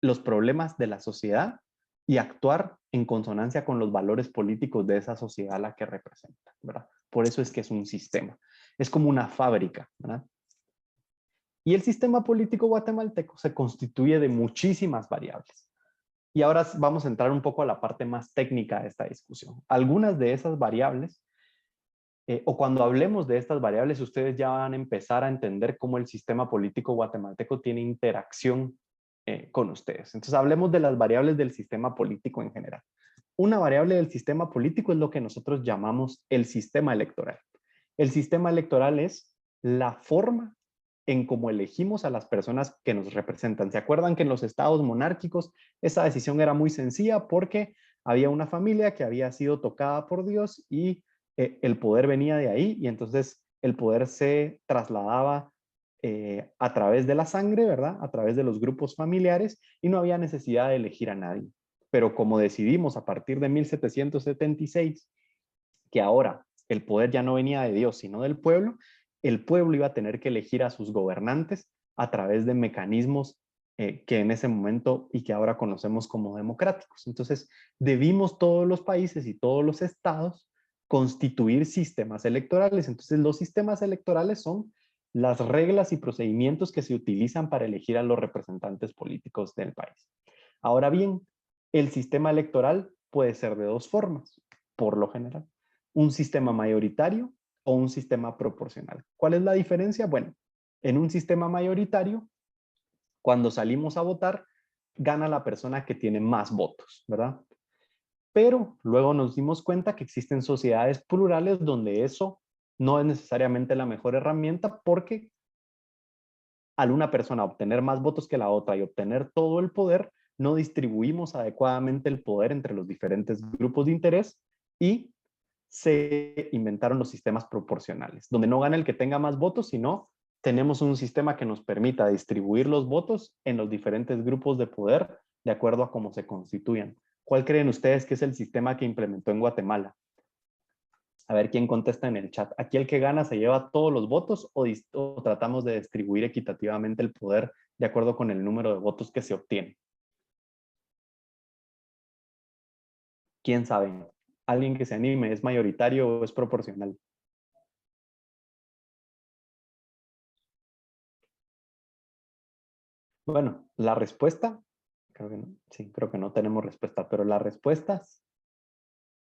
los problemas de la sociedad y actuar en consonancia con los valores políticos de esa sociedad a la que representa, ¿verdad? Por eso es que es un sistema. Es como una fábrica, ¿verdad? Y el sistema político guatemalteco se constituye de muchísimas variables. Y ahora vamos a entrar un poco a la parte más técnica de esta discusión. Algunas de esas variables o cuando hablemos de estas variables, ustedes ya van a empezar a entender cómo el sistema político guatemalteco tiene interacción con ustedes. Entonces, hablemos de las variables del sistema político en general. Una variable del sistema político es lo que nosotros llamamos el sistema electoral. El sistema electoral es la forma en cómo elegimos a las personas que nos representan. ¿Se acuerdan que en los estados monárquicos esa decisión era muy sencilla porque había una familia que había sido tocada por Dios y el poder venía de ahí y entonces el poder se trasladaba a través de la sangre, ¿verdad? A través de los grupos familiares y no había necesidad de elegir a nadie. Pero como decidimos a partir de 1776 que ahora el poder ya no venía de Dios, sino del pueblo, el pueblo iba a tener que elegir a sus gobernantes a través de mecanismos que en ese momento y que ahora conocemos como democráticos. Entonces, debimos todos los países y todos los estados constituir sistemas electorales. Entonces, los sistemas electorales son las reglas y procedimientos que se utilizan para elegir a los representantes políticos del país. Ahora bien, el sistema electoral puede ser de dos formas, por lo general. Un sistema mayoritario o un sistema proporcional. ¿Cuál es la diferencia? Bueno, en un sistema mayoritario, cuando salimos a votar, gana la persona que tiene más votos, ¿verdad? Pero luego nos dimos cuenta que existen sociedades plurales donde eso no es necesariamente la mejor herramienta porque al una persona obtener más votos que la otra y obtener todo el poder, no distribuimos adecuadamente el poder entre los diferentes grupos de interés y se inventaron los sistemas proporcionales, donde no gana el que tenga más votos, sino tenemos un sistema que nos permita distribuir los votos en los diferentes grupos de poder de acuerdo a cómo se constituyan. ¿Cuál creen ustedes que es el sistema que implementó en Guatemala? A ver quién contesta en el chat. ¿Aquí el que gana se lleva todos los votos o tratamos de distribuir equitativamente el poder de acuerdo con el número de votos que se obtiene? ¿Quién sabe? ¿Alguien que se anime? ¿Es mayoritario o es proporcional? Bueno, la respuesta, creo que no, sí, creo que no tenemos respuesta, pero las respuestas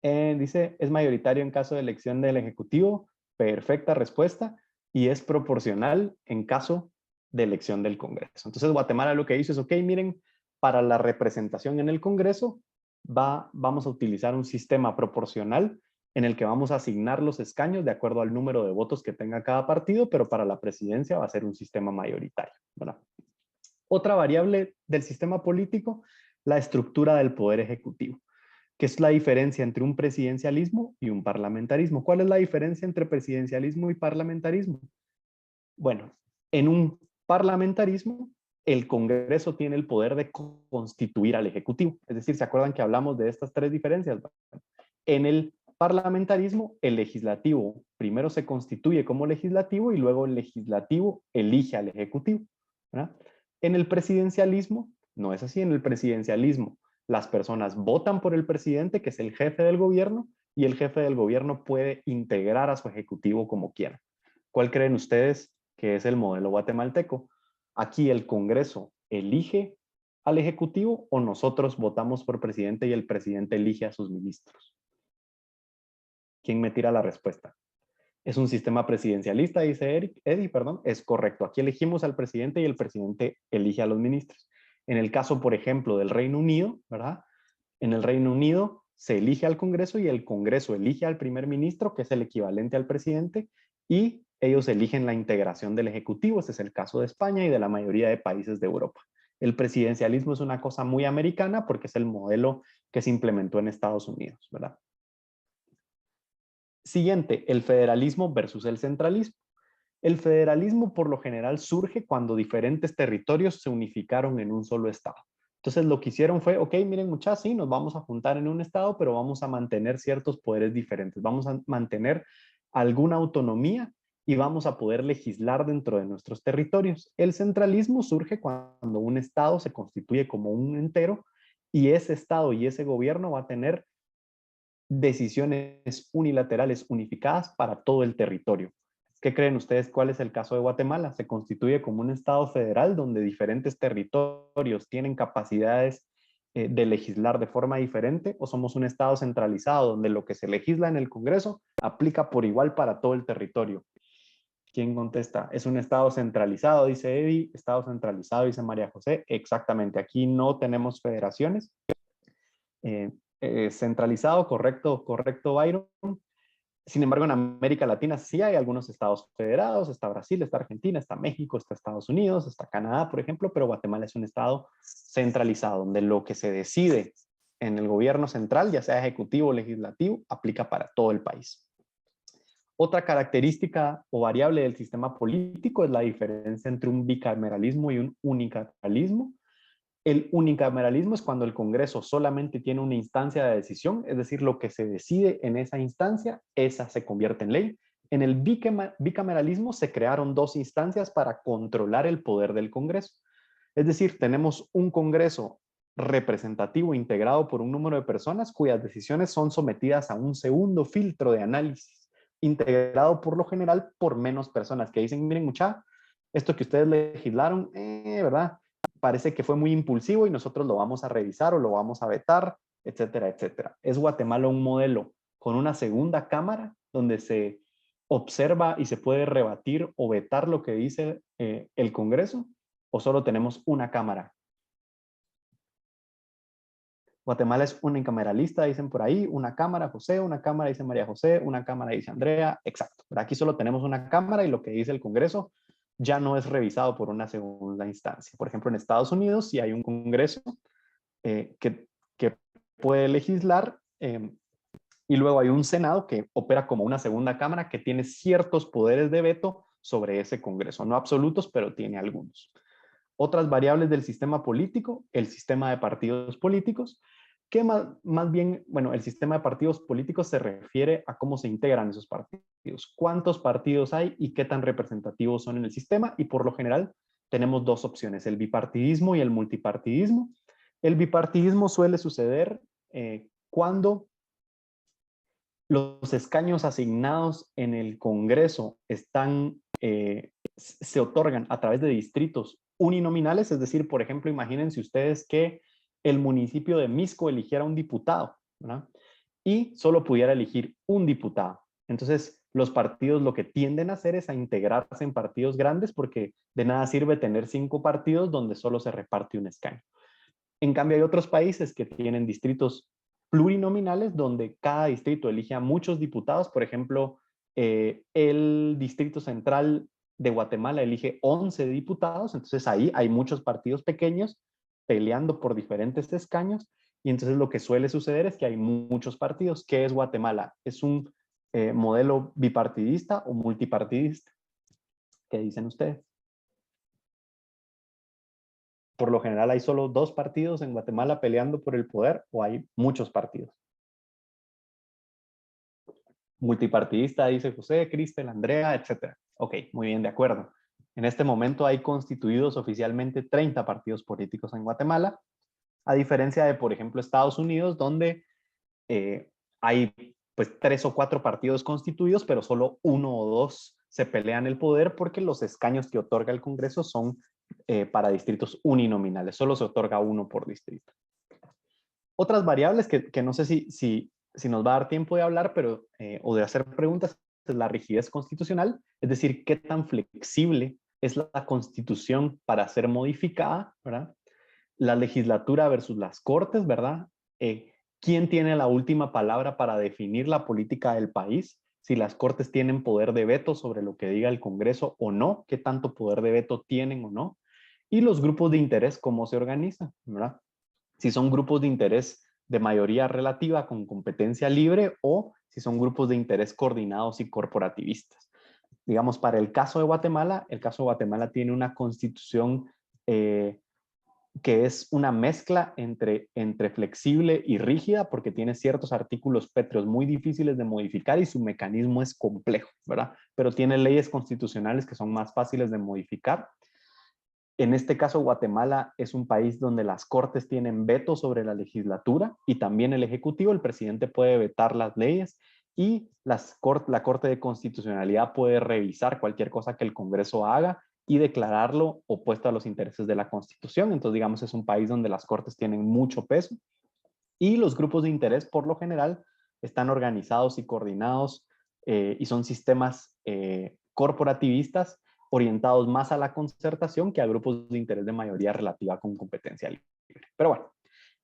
dice, es mayoritario en caso de elección del Ejecutivo, perfecta respuesta, y es proporcional en caso de elección del Congreso. Entonces Guatemala lo que hizo es, ok, miren, para la representación en el Congreso vamos a utilizar un sistema proporcional en el que vamos a asignar los escaños de acuerdo al número de votos que tenga cada partido, pero para la presidencia va a ser un sistema mayoritario, ¿verdad? Otra variable del sistema político, la estructura del poder ejecutivo, que es la diferencia entre un presidencialismo y un parlamentarismo. ¿Cuál es la diferencia entre presidencialismo y parlamentarismo? Bueno, en un parlamentarismo, el Congreso tiene el poder de constituir al Ejecutivo. Es decir, ¿se acuerdan que hablamos de estas tres diferencias? En el parlamentarismo, el legislativo primero se constituye como legislativo y luego el legislativo elige al Ejecutivo, ¿verdad? En el presidencialismo, no es así. En el presidencialismo, las personas votan por el presidente, que es el jefe del gobierno, y el jefe del gobierno puede integrar a su ejecutivo como quiera. ¿Cuál creen ustedes que es el modelo guatemalteco? Aquí el Congreso elige al ejecutivo o nosotros votamos por presidente y el presidente elige a sus ministros. ¿Quién me tira la respuesta? Es un sistema presidencialista, dice Eddie, perdón. Es correcto. Aquí elegimos al presidente y el presidente elige a los ministros. En el caso, por ejemplo, del Reino Unido, ¿verdad? En el Reino Unido se elige al Congreso y el Congreso elige al primer ministro, que es el equivalente al presidente, y ellos eligen la integración del Ejecutivo. Este es el caso de España y de la mayoría de países de Europa. El presidencialismo es una cosa muy americana porque es el modelo que se implementó en Estados Unidos, ¿verdad? Siguiente, el federalismo versus el centralismo. El federalismo por lo general surge cuando diferentes territorios se unificaron en un solo estado. Entonces lo que hicieron fue, ok, miren muchachos, sí, nos vamos a juntar en un estado, pero vamos a mantener ciertos poderes diferentes, vamos a mantener alguna autonomía y vamos a poder legislar dentro de nuestros territorios. El centralismo surge cuando un estado se constituye como un entero y ese estado y ese gobierno va a tener decisiones unilaterales unificadas para todo el territorio. ¿Qué creen ustedes? ¿Cuál es el caso de Guatemala? Se constituye como un estado federal donde diferentes territorios tienen capacidades de legislar de forma diferente, o somos un estado centralizado donde lo que se legisla en el Congreso aplica por igual para todo el territorio. ¿Quién contesta? Es un estado centralizado, dice Eddie. Estado centralizado, dice María José. Exactamente, aquí no tenemos federaciones. Centralizado, correcto, correcto, Byron. Sin embargo, en América Latina sí hay algunos estados federados. Está Brasil, está Argentina, está México, está Estados Unidos, está Canadá, por ejemplo, pero Guatemala es un estado centralizado, donde lo que se decide en el gobierno central, ya sea ejecutivo o legislativo, aplica para todo el país. Otra característica o variable del sistema político es la diferencia entre un bicameralismo y un unicameralismo. El unicameralismo es cuando el Congreso solamente tiene una instancia de decisión, es decir, lo que se decide en esa instancia, esa se convierte en ley. En el bicameralismo se crearon dos instancias para controlar el poder del Congreso. Es decir, tenemos un Congreso representativo integrado por un número de personas cuyas decisiones son sometidas a un segundo filtro de análisis, integrado por lo general por menos personas que dicen, miren mucha, esto que ustedes legislaron, ¿verdad? Parece que fue muy impulsivo y nosotros lo vamos a revisar o lo vamos a vetar, etcétera, etcétera. ¿Es Guatemala un modelo con una segunda cámara donde se observa y se puede rebatir o vetar lo que dice el Congreso? ¿O solo tenemos una cámara? Guatemala es unicameralista, dicen por ahí, una cámara, José, una cámara, dice María José, una cámara, dice Andrea, exacto. Pero aquí solo tenemos una cámara y lo que dice el Congreso ya no es revisado por una segunda instancia. Por ejemplo, en Estados Unidos, si hay un Congreso que puede legislar y luego hay un Senado que opera como una segunda cámara que tiene ciertos poderes de veto sobre ese Congreso. No absolutos, pero tiene algunos. Otras variables del sistema político, el sistema de partidos políticos, que más bien, bueno, el sistema de partidos políticos se refiere a cómo se integran esos partidos, cuántos partidos hay y qué tan representativos son en el sistema, y por lo general tenemos dos opciones, el bipartidismo y el multipartidismo. El bipartidismo suele suceder cuando los escaños asignados en el Congreso se otorgan a través de distritos uninominales, es decir, por ejemplo, imagínense ustedes que el municipio de Misco eligiera un diputado, ¿verdad? Y solo pudiera elegir un diputado. Entonces, los partidos lo que tienden a hacer es a integrarse en partidos grandes porque de nada sirve tener 5 partidos donde solo se reparte un escaño. En cambio, hay otros países que tienen distritos plurinominales donde cada distrito elige a muchos diputados. Por ejemplo, el Distrito Central de Guatemala elige 11 diputados, entonces ahí hay muchos partidos pequeños peleando por diferentes escaños, y entonces lo que suele suceder es que hay muchos partidos. ¿Qué es Guatemala? ¿Es un modelo bipartidista o multipartidista? ¿Qué dicen ustedes? Por lo general hay solo 2 partidos en Guatemala peleando por el poder, o hay muchos partidos. Multipartidista, dice José, Cristel, Andrea, etc. Ok, muy bien, de acuerdo. En este momento hay constituidos oficialmente 30 partidos políticos en Guatemala, a diferencia de, por ejemplo, Estados Unidos, donde hay pues 3 o 4 partidos constituidos, pero solo 1 o 2 se pelean el poder porque los escaños que otorga el Congreso son para distritos uninominales, solo se otorga 1 por distrito. Otras variables que no sé si nos va a dar tiempo de hablar, pero, o de hacer preguntas, es la rigidez constitucional, es decir, qué tan flexible es la Constitución para ser modificada, ¿verdad? La legislatura versus las cortes, ¿verdad? ¿Quién tiene la última palabra para definir la política del país? Si las cortes tienen poder de veto sobre lo que diga el Congreso o no, qué tanto poder de veto tienen o no. Y los grupos de interés, cómo se organizan, ¿verdad? Si son grupos de interés de mayoría relativa con competencia libre o si son grupos de interés coordinados y corporativistas. Digamos, para el caso de Guatemala, el caso de Guatemala tiene una constitución que es una mezcla entre flexible y rígida, porque tiene ciertos artículos pétreos muy difíciles de modificar y su mecanismo es complejo, ¿verdad? Pero tiene leyes constitucionales que son más fáciles de modificar. En este caso, Guatemala es un país donde las cortes tienen veto sobre la legislatura y también el ejecutivo. El presidente puede vetar las leyes y la Corte de Constitucionalidad puede revisar cualquier cosa que el Congreso haga y declararlo opuesto a los intereses de la Constitución. Entonces, digamos, es un país donde las cortes tienen mucho peso y los grupos de interés, por lo general, están organizados y coordinados y son sistemas corporativistas orientados más a la concertación que a grupos de interés de mayoría relativa con competencia libre. Pero bueno,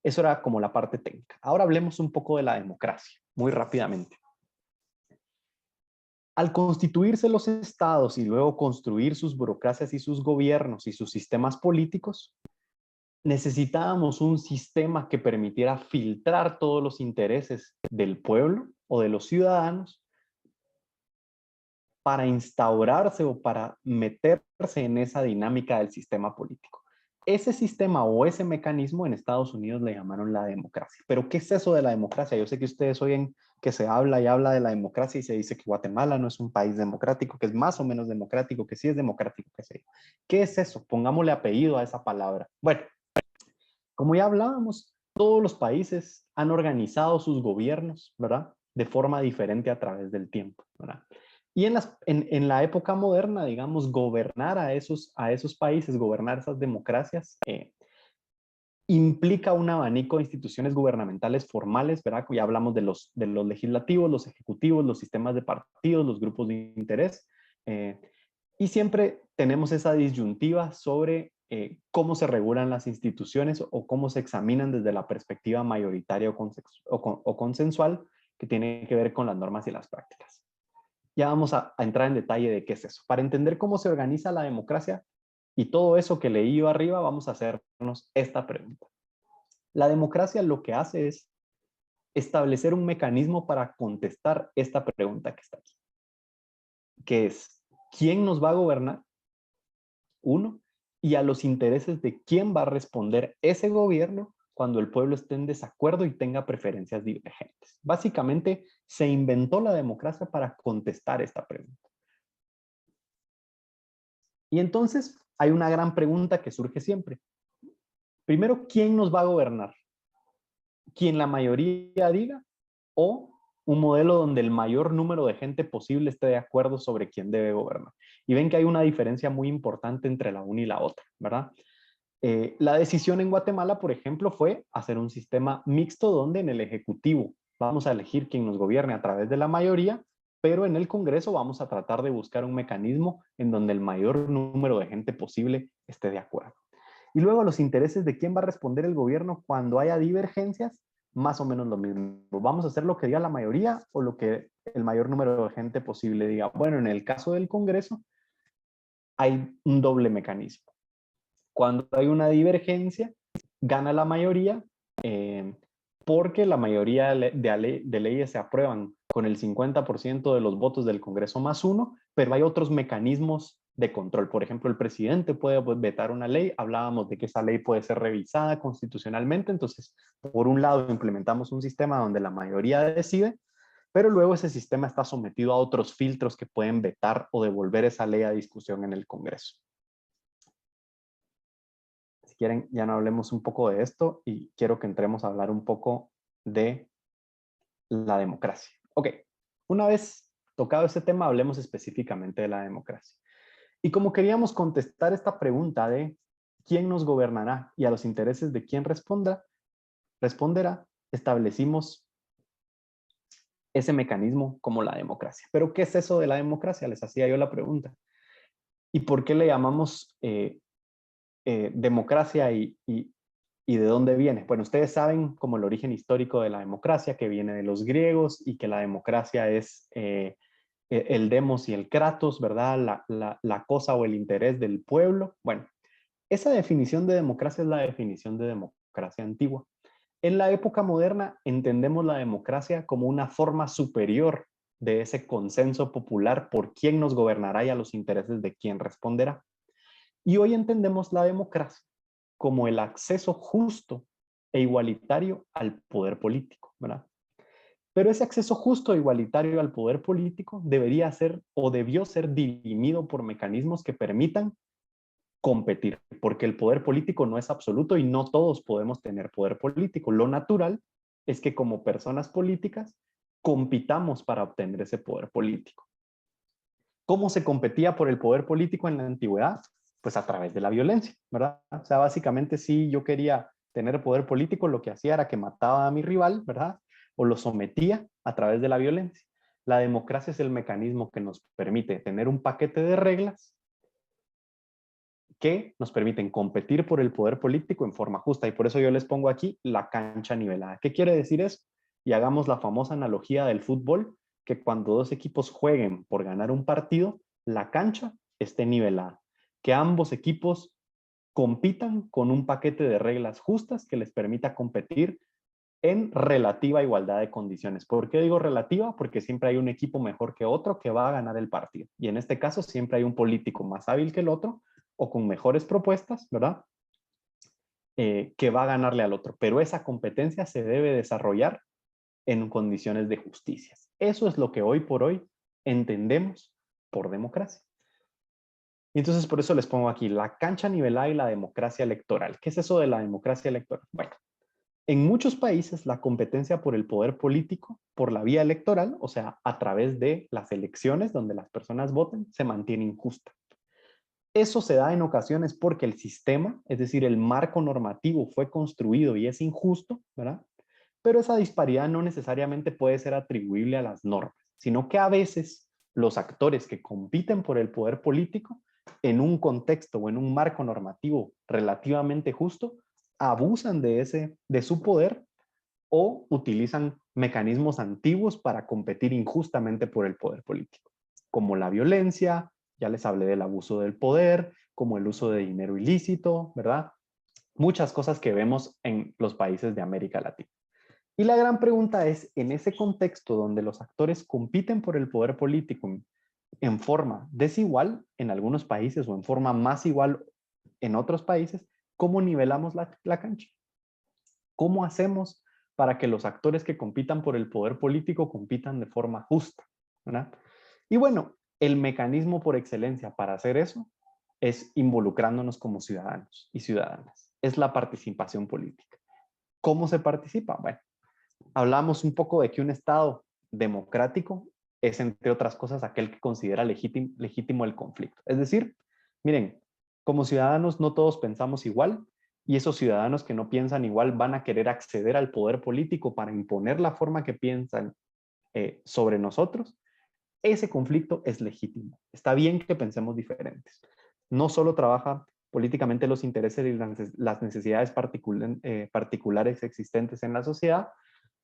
eso era como la parte técnica. Ahora hablemos un poco de la democracia, muy rápidamente. Al constituirse los estados y luego construir sus burocracias y sus gobiernos y sus sistemas políticos, necesitábamos un sistema que permitiera filtrar todos los intereses del pueblo o de los ciudadanos para instaurarse o para meterse en esa dinámica del sistema político. Ese sistema o ese mecanismo en Estados Unidos le llamaron la democracia. ¿Pero qué es eso de la democracia? Yo sé que ustedes oyen que se habla y habla de la democracia y se dice que Guatemala no es un país democrático, que es más o menos democrático, que sí es democrático, qué sé yo. ¿Qué es eso? Pongámosle apellido a esa palabra. Bueno, como ya hablábamos, todos los países han organizado sus gobiernos, ¿verdad? De forma diferente a través del tiempo, ¿verdad? Y en la época moderna, digamos, gobernar a esos países, gobernar esas democracias, implica un abanico de instituciones gubernamentales formales, ¿verdad? Ya hablamos de los legislativos, los ejecutivos, los sistemas de partidos, los grupos de interés, y siempre tenemos esa disyuntiva sobre cómo se regulan las instituciones o cómo se examinan desde la perspectiva mayoritaria o consensual, que tiene que ver con las normas y las prácticas. Ya vamos a entrar en detalle de qué es eso. Para entender cómo se organiza la democracia y todo eso que leí yo arriba, vamos a hacernos esta pregunta. La democracia lo que hace es establecer un mecanismo para contestar esta pregunta que está aquí, que es, ¿quién nos va a gobernar? Uno, y a los intereses de quién va a responder ese gobierno cuando el pueblo esté en desacuerdo y tenga preferencias divergentes. Básicamente, se inventó la democracia para contestar esta pregunta. Y entonces, hay una gran pregunta que surge siempre. Primero, ¿quién nos va a gobernar? ¿Quién la mayoría diga? ¿O un modelo donde el mayor número de gente posible esté de acuerdo sobre quién debe gobernar? Y ven que hay una diferencia muy importante entre la una y la otra, ¿verdad? La decisión en Guatemala, por ejemplo, fue hacer un sistema mixto donde en el Ejecutivo vamos a elegir quién nos gobierne a través de la mayoría, pero en el Congreso vamos a tratar de buscar un mecanismo en donde el mayor número de gente posible esté de acuerdo. Y luego los intereses de quién va a responder el gobierno cuando haya divergencias, más o menos lo mismo. Vamos a hacer lo que diga la mayoría o lo que el mayor número de gente posible diga. Bueno, en el caso del Congreso hay un doble mecanismo. Cuando hay una divergencia, gana la mayoría porque la mayoría de leyes se aprueban con el 50% de los votos del Congreso más uno, pero hay otros mecanismos de control. Por ejemplo, el presidente puede vetar una ley. Hablábamos de que esa ley puede ser revisada constitucionalmente. Entonces, por un lado, implementamos un sistema donde la mayoría decide, pero luego ese sistema está sometido a otros filtros que pueden vetar o devolver esa ley a discusión en el Congreso. Si quieren, ya no hablemos un poco de esto y quiero que entremos a hablar un poco de la democracia. Ok, una vez tocado este tema, hablemos específicamente de la democracia. Y como queríamos contestar esta pregunta de quién nos gobernará y a los intereses de quién responderá, establecimos ese mecanismo como la democracia. Pero ¿qué es eso de la democracia? Les hacía yo la pregunta. ¿Y por qué le llamamos democracia y de dónde viene? Bueno, ustedes saben como el origen histórico de la democracia, que viene de los griegos y que la democracia es el demos y el kratos, ¿verdad? La cosa o el interés del pueblo. Bueno, esa definición de democracia es la definición de democracia antigua. En la época moderna entendemos la democracia como una forma superior de ese consenso popular por quién nos gobernará y a los intereses de quién responderá. Y hoy entendemos la democracia como el acceso justo e igualitario al poder político, ¿verdad? Pero ese acceso justo e igualitario al poder político debería ser o debió ser dirimido por mecanismos que permitan competir, porque el poder político no es absoluto y no todos podemos tener poder político. Lo natural es que como personas políticas compitamos para obtener ese poder político. ¿Cómo se competía por el poder político en la antigüedad? Pues a través de la violencia, ¿verdad? O sea, básicamente si yo quería tener poder político, lo que hacía era que mataba a mi rival, ¿verdad? O lo sometía a través de la violencia. La democracia es el mecanismo que nos permite tener un paquete de reglas que nos permiten competir por el poder político en forma justa. Y por eso yo les pongo aquí la cancha nivelada. ¿Qué quiere decir eso? Y hagamos la famosa analogía del fútbol, que cuando dos equipos jueguen por ganar un partido, la cancha esté nivelada. Que ambos equipos compitan con un paquete de reglas justas que les permita competir en relativa igualdad de condiciones. ¿Por qué digo relativa? Porque siempre hay un equipo mejor que otro que va a ganar el partido. Y en este caso siempre hay un político más hábil que el otro o con mejores propuestas, ¿verdad? Que va a ganarle al otro. Pero esa competencia se debe desarrollar en condiciones de justicia. Eso es lo que hoy por hoy entendemos por democracia. Y entonces por eso les pongo aquí la cancha nivelada y la democracia electoral. ¿Qué es eso de la democracia electoral? Bueno, en muchos países la competencia por el poder político, por la vía electoral, o sea, a través de las elecciones donde las personas voten, se mantiene injusta. Eso se da en ocasiones porque el sistema, es decir, el marco normativo fue construido y es injusto, ¿verdad? Pero esa disparidad no necesariamente puede ser atribuible a las normas, sino que a veces los actores que compiten por el poder político en un contexto o en un marco normativo relativamente justo, abusan de su poder o utilizan mecanismos antiguos para competir injustamente por el poder político, como la violencia, ya les hablé del abuso del poder, como el uso de dinero ilícito, ¿verdad? Muchas cosas que vemos en los países de América Latina. Y la gran pregunta es, en ese contexto donde los actores compiten por el poder político en forma desigual en algunos países o en forma más igual en otros países, ¿cómo nivelamos la cancha? ¿Cómo hacemos para que los actores que compitan por el poder político compitan de forma justa? ¿Verdad? Y bueno, el mecanismo por excelencia para hacer eso es involucrándonos como ciudadanos y ciudadanas. Es la participación política. ¿Cómo se participa? Bueno, hablamos un poco de que un Estado democrático es, entre otras cosas, aquel que considera legítimo el conflicto. Es decir, miren, como ciudadanos no todos pensamos igual y esos ciudadanos que no piensan igual van a querer acceder al poder político para imponer la forma que piensan sobre nosotros. Ese conflicto es legítimo. Está bien que pensemos diferentes. No solo trabaja políticamente los intereses y las necesidades particulares existentes en la sociedad,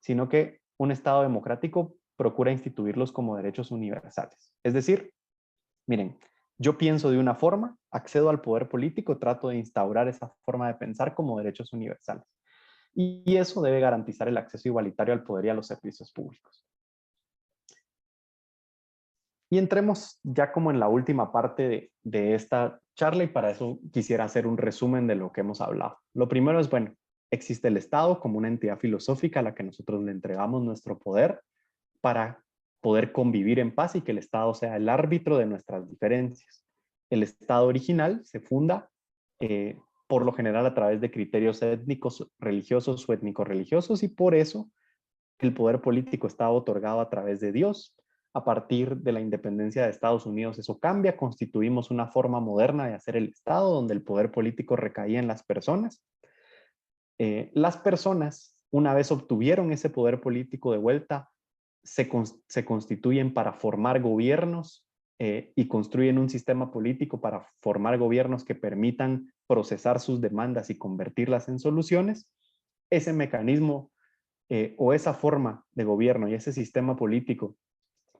sino que un Estado democrático procura instituirlos como derechos universales. Es decir, miren, yo pienso de una forma, accedo al poder político, trato de instaurar esa forma de pensar como derechos universales. Y eso debe garantizar el acceso igualitario al poder y a los servicios públicos. Y entremos ya como en la última parte de esta charla y para eso quisiera hacer un resumen de lo que hemos hablado. Lo primero es, bueno, existe el Estado como una entidad filosófica a la que nosotros le entregamos nuestro poder para poder convivir en paz y que el Estado sea el árbitro de nuestras diferencias. El Estado original se funda por lo general a través de criterios étnicos, religiosos o étnico-religiosos y por eso el poder político está otorgado a través de Dios. A partir de la independencia de Estados Unidos eso cambia, constituimos una forma moderna de hacer el Estado donde el poder político recaía en las personas. Las personas, una vez obtuvieron ese poder político de vuelta, se constituyen para formar gobiernos y construyen un sistema político para formar gobiernos que permitan procesar sus demandas y convertirlas en soluciones. Ese mecanismo o esa forma de gobierno y ese sistema político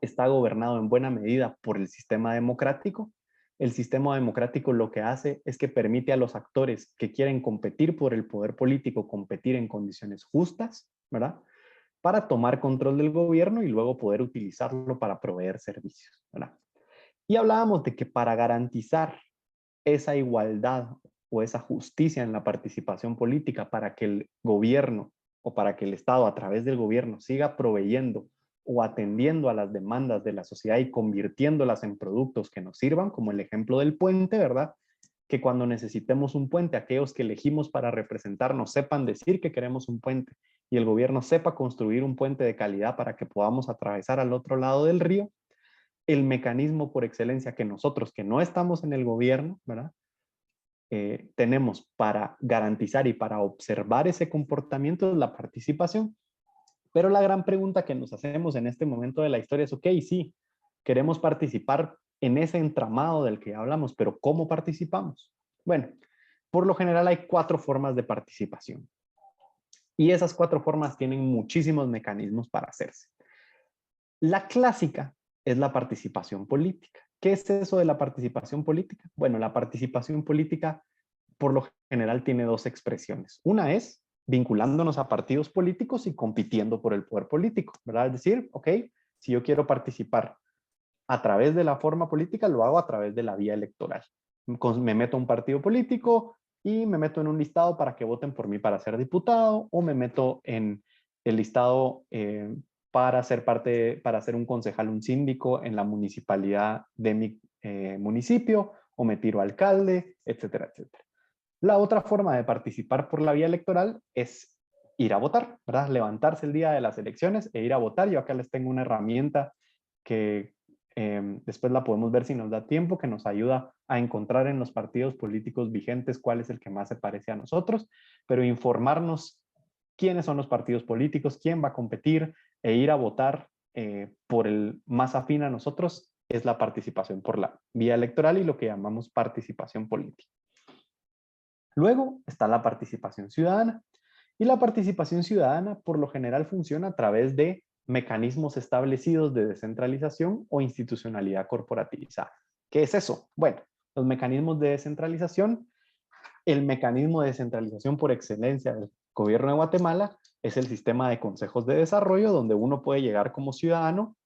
está gobernado en buena medida por el sistema democrático. El sistema democrático lo que hace es que permite a los actores que quieren competir por el poder político competir en condiciones justas, ¿verdad? Para tomar control del gobierno y luego poder utilizarlo para proveer servicios, ¿verdad? Y hablábamos de que para garantizar esa igualdad o esa justicia en la participación política para que el gobierno o para que el Estado a través del gobierno siga proveyendo o atendiendo a las demandas de la sociedad y convirtiéndolas en productos que nos sirvan, como el ejemplo del puente, ¿verdad? Que cuando necesitemos un puente, aquellos que elegimos para representarnos sepan decir que queremos un puente y el gobierno sepa construir un puente de calidad para que podamos atravesar al otro lado del río, el mecanismo por excelencia que nosotros, que no estamos en el gobierno, ¿verdad? Tenemos para garantizar y para observar ese comportamiento es la participación. Pero la gran pregunta que nos hacemos en este momento de la historia es, ok, sí, queremos participar en ese entramado del que hablamos, pero ¿cómo participamos? Bueno, por lo general hay 4 formas de participación. Y esas 4 formas tienen muchísimos mecanismos para hacerse. La clásica es la participación política. ¿Qué es eso de la participación política? Bueno, la participación política por lo general tiene 2 expresiones. Una es vinculándonos a partidos políticos y compitiendo por el poder político, ¿verdad? Es decir, ok, si yo quiero participar a través de la forma política, lo hago a través de la vía electoral. Me meto a un partido político y me meto en un listado para que voten por mí para ser diputado, o me meto en el listado para ser parte, para ser un concejal, un síndico en la municipalidad de mi municipio, o me tiro alcalde, etcétera, etcétera. La otra forma de participar por la vía electoral es ir a votar, ¿verdad? Levantarse el día de las elecciones e ir a votar. Yo acá les tengo una herramienta que después la podemos ver si nos da tiempo, que nos ayuda a encontrar en los partidos políticos vigentes cuál es el que más se parece a nosotros, pero informarnos quiénes son los partidos políticos, quién va a competir e ir a votar por el más afín a nosotros es la participación por la vía electoral y lo que llamamos participación política. Luego está la participación ciudadana. Y la participación ciudadana por lo general funciona a través de mecanismos establecidos de descentralización o institucionalidad corporativizada. ¿Qué es eso? Bueno, los mecanismos de descentralización, el mecanismo de descentralización por excelencia del gobierno de Guatemala es el sistema de consejos de desarrollo, donde uno puede llegar como ciudadano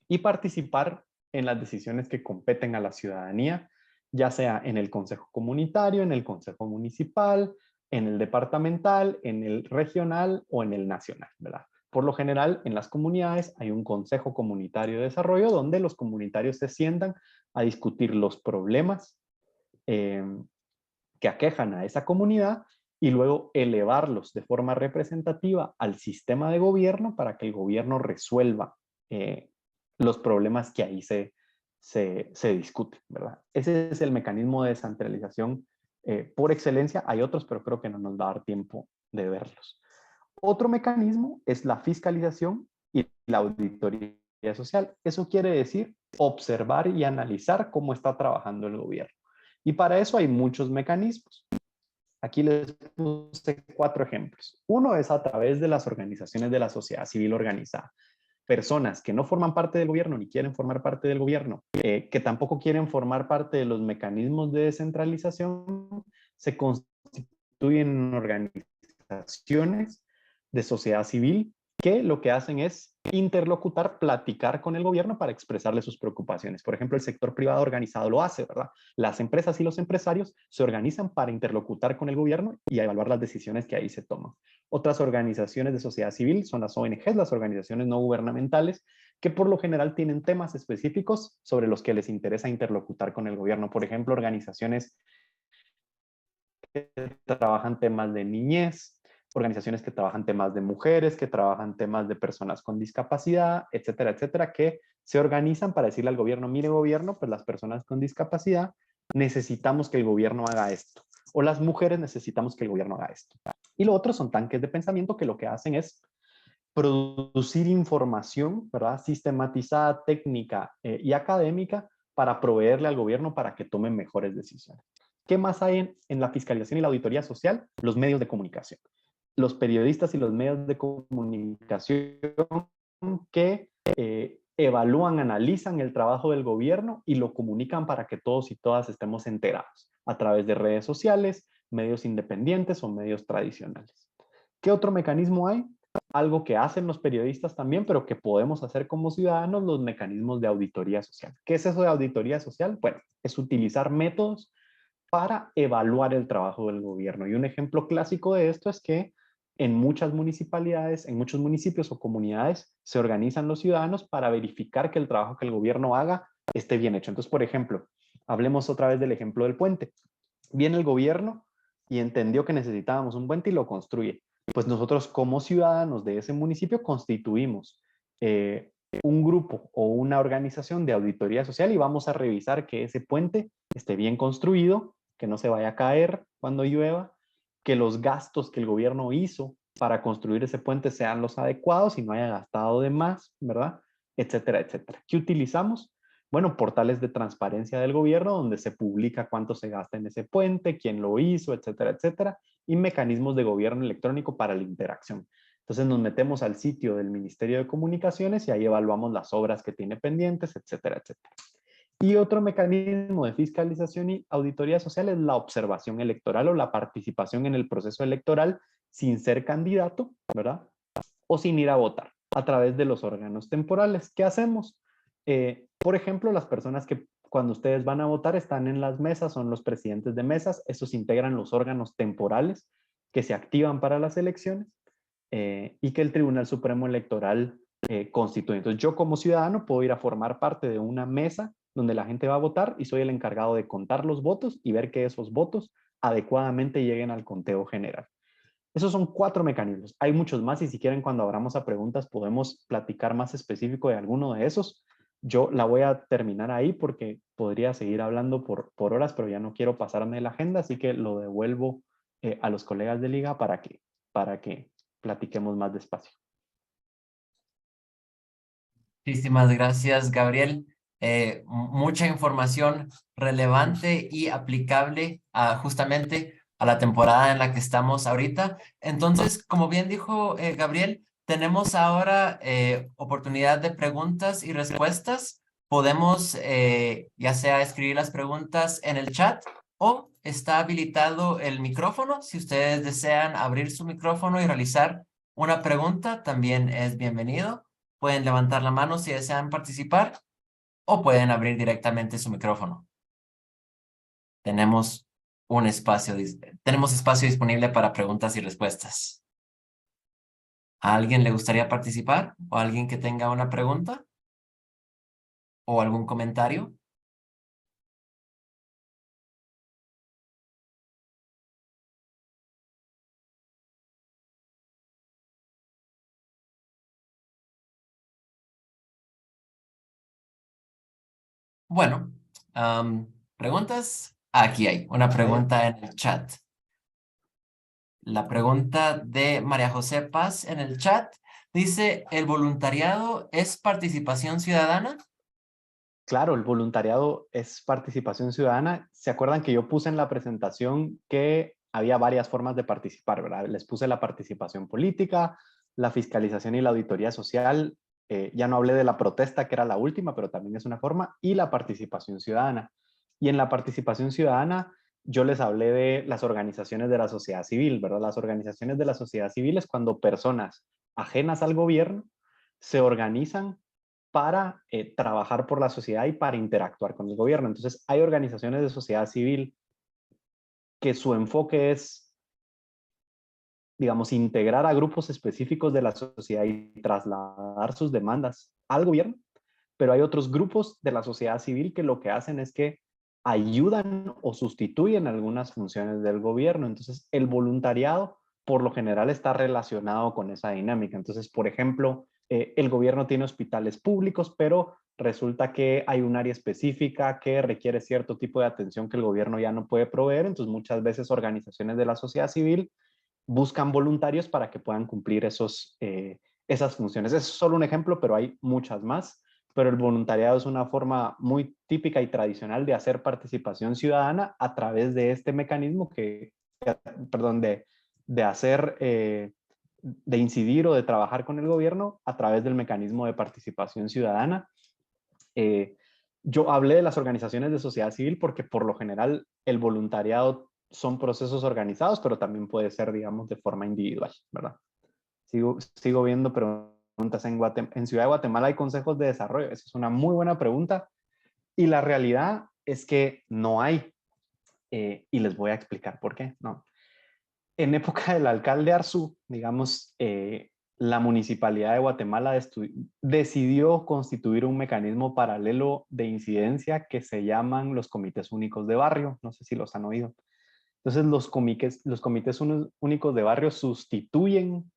y participar en las decisiones que competen a la ciudadanía, ya sea en el consejo comunitario, en el consejo municipal, en el departamental, en el regional o en el nacional, ¿verdad? Por lo general, en las comunidades hay un consejo comunitario de desarrollo donde los comunitarios se sientan a discutir los problemas que aquejan a esa comunidad y luego elevarlos de forma representativa al sistema de gobierno para que el gobierno resuelva los problemas que ahí se discuten, ¿verdad? Ese es el mecanismo de descentralización por excelencia. Hay otros, pero creo que no nos va a dar tiempo de verlos. Otro mecanismo es la fiscalización y la auditoría social. Eso quiere decir observar y analizar cómo está trabajando el gobierno. Y para eso hay muchos mecanismos. Aquí les puse 4 ejemplos. Uno es a través de las organizaciones de la sociedad civil organizada. Personas que no forman parte del gobierno ni quieren formar parte del gobierno, que tampoco quieren formar parte de los mecanismos de descentralización, se constituyen en organizaciones de sociedad civil que lo que hacen es interlocutar, platicar con el gobierno para expresarle sus preocupaciones. Por ejemplo, el sector privado organizado lo hace, ¿verdad? Las empresas y los empresarios se organizan para interlocutar con el gobierno y evaluar las decisiones que ahí se toman. Otras organizaciones de sociedad civil son las ONGs, las organizaciones no gubernamentales, que por lo general tienen temas específicos sobre los que les interesa interlocutar con el gobierno. Por ejemplo, organizaciones que trabajan temas de niñez, organizaciones que trabajan temas de mujeres, que trabajan temas de personas con discapacidad, etcétera, etcétera, que se organizan para decirle al gobierno, mire gobierno, pues las personas con discapacidad necesitamos que el gobierno haga esto, o las mujeres necesitamos que el gobierno haga esto. Y lo otro son tanques de pensamiento que lo que hacen es producir información, ¿verdad? Sistematizada, técnica y académica para proveerle al gobierno para que tome mejores decisiones. ¿Qué más hay en la fiscalización y la auditoría social? Los medios de comunicación. Los periodistas y los medios de comunicación que evalúan, analizan el trabajo del gobierno y lo comunican para que todos y todas estemos enterados a través de redes sociales, medios independientes o medios tradicionales. ¿Qué otro mecanismo hay? Algo que hacen los periodistas también, pero que podemos hacer como ciudadanos, los mecanismos de auditoría social. ¿Qué es eso de auditoría social? Bueno, es utilizar métodos para evaluar el trabajo del gobierno. Y un ejemplo clásico de esto es que en muchas municipalidades, en muchos municipios o comunidades, se organizan los ciudadanos para verificar que el trabajo que el gobierno haga esté bien hecho. Entonces, por ejemplo, hablemos otra vez del ejemplo del puente. Viene el gobierno y entendió que necesitábamos un puente y lo construye. Pues nosotros como ciudadanos de ese municipio constituimos un grupo o una organización de auditoría social y vamos a revisar que ese puente esté bien construido, que no se vaya a caer cuando llueva, que los gastos que el gobierno hizo para construir ese puente sean los adecuados y no haya gastado de más, ¿verdad? Etcétera, etcétera. ¿Qué utilizamos? Bueno, portales de transparencia del gobierno donde se publica cuánto se gasta en ese puente, quién lo hizo, etcétera, etcétera, y mecanismos de gobierno electrónico para la interacción. Entonces nos metemos al sitio del Ministerio de Comunicaciones y ahí evaluamos las obras que tiene pendientes, etcétera, etcétera. Y otro mecanismo de fiscalización y auditoría social es la observación electoral o la participación en el proceso electoral sin ser candidato, ¿verdad? O sin ir a votar a través de los órganos temporales. ¿Qué hacemos? Por ejemplo, las personas que cuando ustedes van a votar están en las mesas, son los presidentes de mesas, esos integran los órganos temporales que se activan para las elecciones y que el Tribunal Supremo Electoral constituye. Entonces yo como ciudadano puedo ir a formar parte de una mesa donde la gente va a votar y soy el encargado de contar los votos y ver que esos votos adecuadamente lleguen al conteo general. Esos son 4 mecanismos. Hay muchos más y si quieren cuando abramos a preguntas podemos platicar más específico de alguno de esos. Yo la voy a terminar ahí porque podría seguir hablando por horas, pero ya no quiero pasarme de la agenda, así que lo devuelvo a los colegas de liga para que platiquemos más despacio. Muchísimas gracias, Gabriel. Mucha información relevante y aplicable justamente a la temporada en la que estamos ahorita. Entonces, como bien dijo Gabriel, tenemos ahora oportunidad de preguntas y respuestas. Podemos ya sea escribir las preguntas en el chat o está habilitado el micrófono. Si ustedes desean abrir su micrófono y realizar una pregunta, también es bienvenido. Pueden levantar la mano si desean participar o pueden abrir directamente su micrófono. Tenemos tenemos espacio disponible para preguntas y respuestas. ¿A alguien le gustaría participar? ¿O alguien que tenga una pregunta? ¿O algún comentario? Bueno, ¿preguntas? Aquí hay una pregunta en el chat. La pregunta de María José Paz en el chat dice, ¿el voluntariado es participación ciudadana? Claro, el voluntariado es participación ciudadana. ¿Se acuerdan que yo puse en la presentación que había varias formas de participar, ¿verdad? Les puse la participación política, la fiscalización y la auditoría social. Ya no hablé de la protesta, que era la última, pero también es una forma, y la participación ciudadana. Y en la participación ciudadana, yo les hablé de las organizaciones de la sociedad civil, ¿verdad? Las organizaciones de la sociedad civil es cuando personas ajenas al gobierno se organizan para trabajar por la sociedad y para interactuar con el gobierno. Entonces, hay organizaciones de sociedad civil que su enfoque es, digamos, integrar a grupos específicos de la sociedad y trasladar sus demandas al gobierno, pero hay otros grupos de la sociedad civil que lo que hacen es que ayudan o sustituyen algunas funciones del gobierno. Entonces, el voluntariado por lo general está relacionado con esa dinámica. Entonces, por ejemplo, el gobierno tiene hospitales públicos, pero resulta que hay un área específica que requiere cierto tipo de atención que el gobierno ya no puede proveer. Entonces, muchas veces organizaciones de la sociedad civil buscan voluntarios para que puedan cumplir esas funciones. Es solo un ejemplo, pero hay muchas más. Pero el voluntariado es una forma muy típica y tradicional de hacer participación ciudadana a través de este mecanismo perdón, de hacer, de incidir o de trabajar con el gobierno a través del mecanismo de participación ciudadana. Eh, yo hablé de las organizaciones de sociedad civil porque por lo general el voluntariado son procesos organizados, pero también puede ser, digamos, de forma individual, ¿verdad? Sigo viendo preguntas en Ciudad de Guatemala hay consejos de desarrollo. Esa es una muy buena pregunta y la realidad es que no hay y les voy a explicar por qué, ¿no? En época del alcalde Arzú, digamos, la municipalidad de Guatemala decidió constituir un mecanismo paralelo de incidencia que se llaman los comités únicos de barrio. No sé si los han oído. Entonces, los comités únicos de barrio sustituyen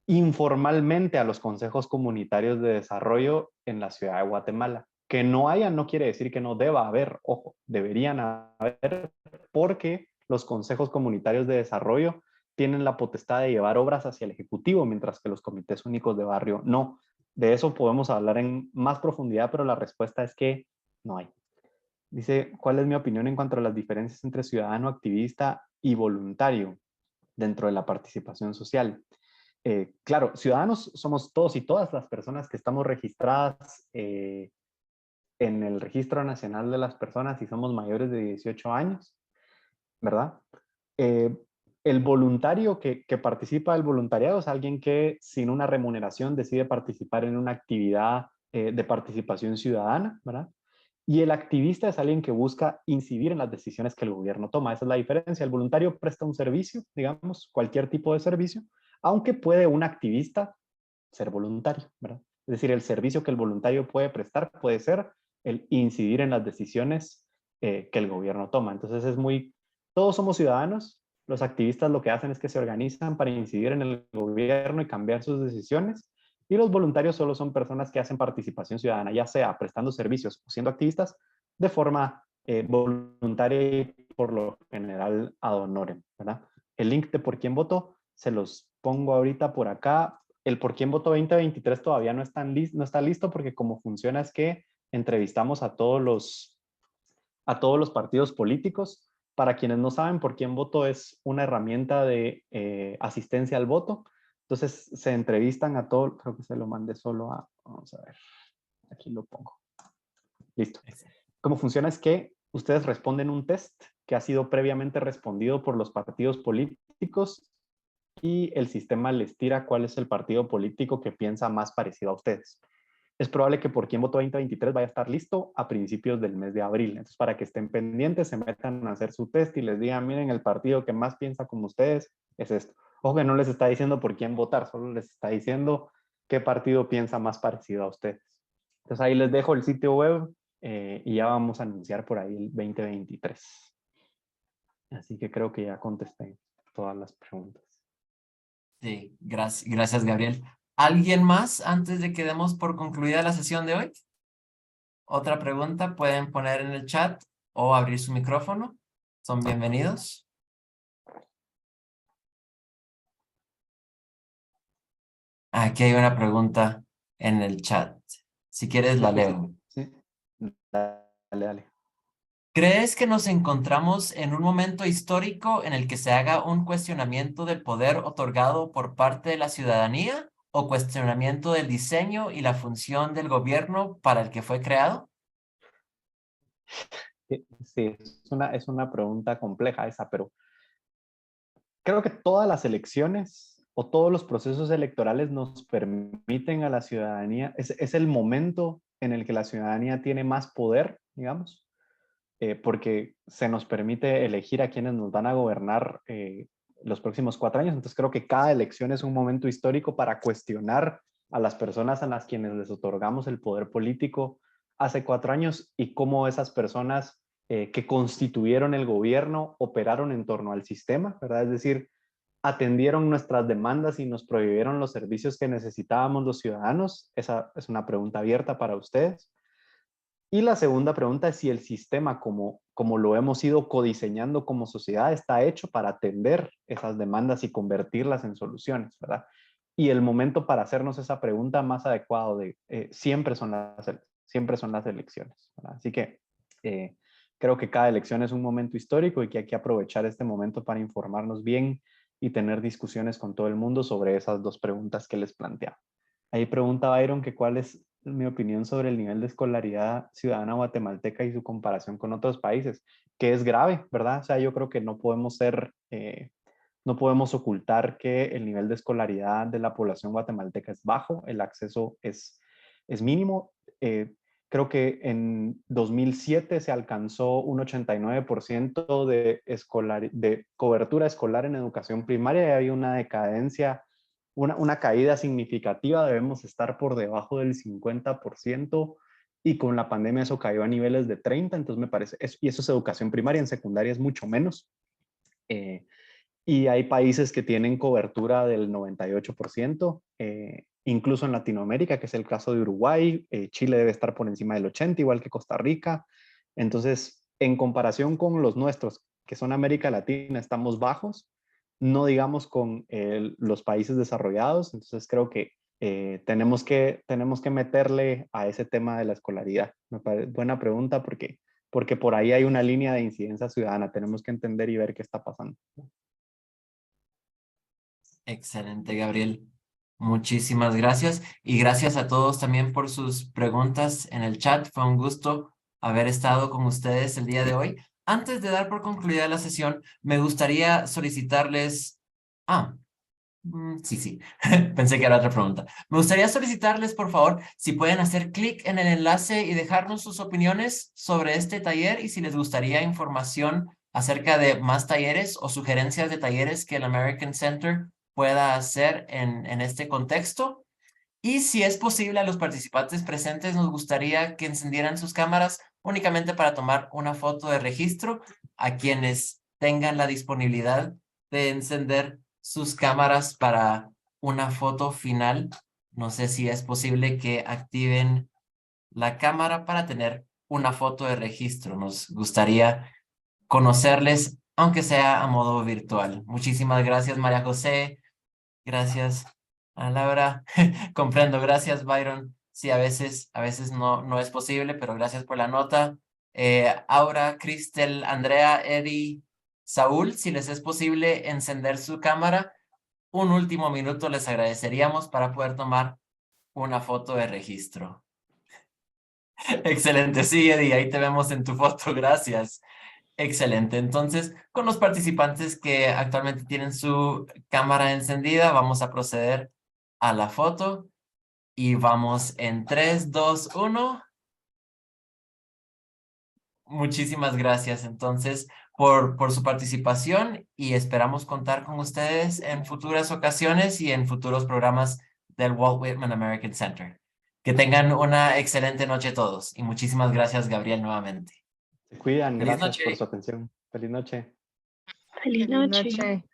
informalmente a los consejos comunitarios de desarrollo en la ciudad de Guatemala. Que no haya no quiere decir que no deba haber, ojo, deberían haber, porque los consejos comunitarios de desarrollo tienen la potestad de llevar obras hacia el Ejecutivo, mientras que los comités únicos de barrio no. De eso podemos hablar en más profundidad, pero la respuesta es que no hay. Dice, ¿cuál es mi opinión en cuanto a las diferencias entre ciudadano, activista y voluntario dentro de la participación social? Claro, ciudadanos somos todos y todas las personas que estamos registradas en el Registro Nacional de las Personas y somos mayores de 18 años, ¿verdad? Eh, el voluntario que participa del voluntariado es alguien que sin una remuneración decide participar en una actividad de participación ciudadana, ¿verdad? Y el activista es alguien que busca incidir en las decisiones que el gobierno toma. Esa es la diferencia. El voluntario presta un servicio, digamos, cualquier tipo de servicio, aunque puede un activista ser voluntario, ¿verdad? Es decir, el servicio que el voluntario puede prestar puede ser el incidir en las decisiones que el gobierno toma. Entonces es muy, todos somos ciudadanos, los activistas lo que hacen es que se organizan para incidir en el gobierno y cambiar sus decisiones, y los voluntarios solo son personas que hacen participación ciudadana, ya sea prestando servicios o siendo activistas de forma voluntaria y por lo general ad honorem, ¿verdad? El link de por quién voto se los pongo ahorita por acá. El por quién voto 2023 todavía no está listo porque como funciona es que entrevistamos a todos los partidos políticos. Para quienes no saben, por quién voto es una herramienta de asistencia al voto. Entonces se entrevistan a todos, creo que se lo mandé solo a, vamos a ver, aquí lo pongo. Listo. Cómo funciona es que ustedes responden un test que ha sido previamente respondido por los partidos políticos y el sistema les tira cuál es el partido político que piensa más parecido a ustedes. Es probable que por quién voto 2023 vaya a estar listo a principios del mes de abril. Entonces, para que estén pendientes, se metan a hacer su test y les digan, miren, el partido que más piensa como ustedes es esto. Ojo que no les está diciendo por quién votar, solo les está diciendo qué partido piensa más parecido a ustedes. Entonces, ahí les dejo el sitio web y ya vamos a anunciar por ahí el 2023. Así que creo que ya contesté todas las preguntas. Sí, gracias, Gabriel. ¿Alguien más antes de que demos por concluida la sesión de hoy? Otra pregunta pueden poner en el chat o abrir su micrófono. Son bienvenidos. Aquí hay una pregunta en el chat. Si quieres la leo. Sí. Dale. ¿Crees que nos encontramos en un momento histórico en el que se haga un cuestionamiento del poder otorgado por parte de la ciudadanía o cuestionamiento del diseño y la función del gobierno para el que fue creado? Sí, es una pregunta compleja esa, pero creo que todas las elecciones o todos los procesos electorales nos permiten a la ciudadanía, es el momento en el que la ciudadanía tiene más poder, digamos, porque se nos permite elegir a quienes nos van a gobernar los próximos 4 años. Entonces creo que cada elección es un momento histórico para cuestionar a las personas a las quienes les otorgamos el poder político hace 4 años y cómo esas personas que constituyeron el gobierno operaron en torno al sistema, ¿verdad? Es decir, atendieron nuestras demandas y nos prohibieron los servicios que necesitábamos los ciudadanos. Esa es una pregunta abierta para ustedes. Y la segunda pregunta es si el sistema, como lo hemos ido codiseñando como sociedad, está hecho para atender esas demandas y convertirlas en soluciones, ¿verdad? Y el momento para hacernos esa pregunta más adecuado siempre son las elecciones, ¿verdad? Así que creo que cada elección es un momento histórico y que hay que aprovechar este momento para informarnos bien y tener discusiones con todo el mundo sobre esas dos preguntas que les planteaba. Ahí pregunta Byron que cuál es mi opinión sobre el nivel de escolaridad ciudadana guatemalteca y su comparación con otros países, que es grave, ¿verdad? O sea, yo creo que no podemos ocultar que el nivel de escolaridad de la población guatemalteca es bajo, el acceso es mínimo. Creo que en 2007 se alcanzó un 89% de cobertura escolar en educación primaria y hay una decadencia, una caída significativa. Debemos estar por debajo del 50% y con la pandemia eso cayó a niveles de 30%, entonces me parece, y eso es educación primaria, en secundaria es mucho menos. Y hay países que tienen cobertura del 98%, incluso en Latinoamérica, que es el caso de Uruguay. Chile debe estar por encima del 80%, igual que Costa Rica. Entonces, en comparación con los nuestros, que son América Latina, estamos bajos. no digamos con los países desarrollados. Entonces creo que tenemos que meterle a ese tema de la escolaridad. Me parece buena pregunta porque por ahí hay una línea de incidencia ciudadana. Tenemos que entender y ver qué está pasando. Excelente, Gabriel. Muchísimas gracias y gracias a todos también por sus preguntas en el chat. Fue un gusto haber estado con ustedes el día de hoy. Antes de dar por concluida la sesión, me gustaría solicitarles... sí. Pensé que era otra pregunta. Me gustaría solicitarles, por favor, si pueden hacer clic en el enlace y dejarnos sus opiniones sobre este taller y si les gustaría información acerca de más talleres o sugerencias de talleres que el American Center pueda hacer en este contexto. Y si es posible, a los participantes presentes nos gustaría que encendieran sus cámaras únicamente para tomar una foto de registro. A quienes tengan la disponibilidad de encender sus cámaras para una foto final, no sé si es posible que activen la cámara para tener una foto de registro. Nos gustaría conocerles, aunque sea a modo virtual. Muchísimas gracias, María José. Gracias, a Laura. Comprendo, gracias, Byron. Sí, a veces no es posible, pero gracias por la nota. Aura, Cristel, Andrea, Eddie, Saúl, si les es posible encender su cámara, un último minuto les agradeceríamos para poder tomar una foto de registro. Excelente, sí, Eddie, ahí te vemos en tu foto, gracias. Excelente. Entonces, con los participantes que actualmente tienen su cámara encendida, vamos a proceder a la foto y vamos en 3, 2, 1. Muchísimas gracias entonces por su participación y esperamos contar con ustedes en futuras ocasiones y en futuros programas del Walt Whitman American Center. Que tengan una excelente noche todos y muchísimas gracias, Gabriel, nuevamente. Se cuidan. Feliz Gracias por noche. su atención. Feliz noche. Feliz noche.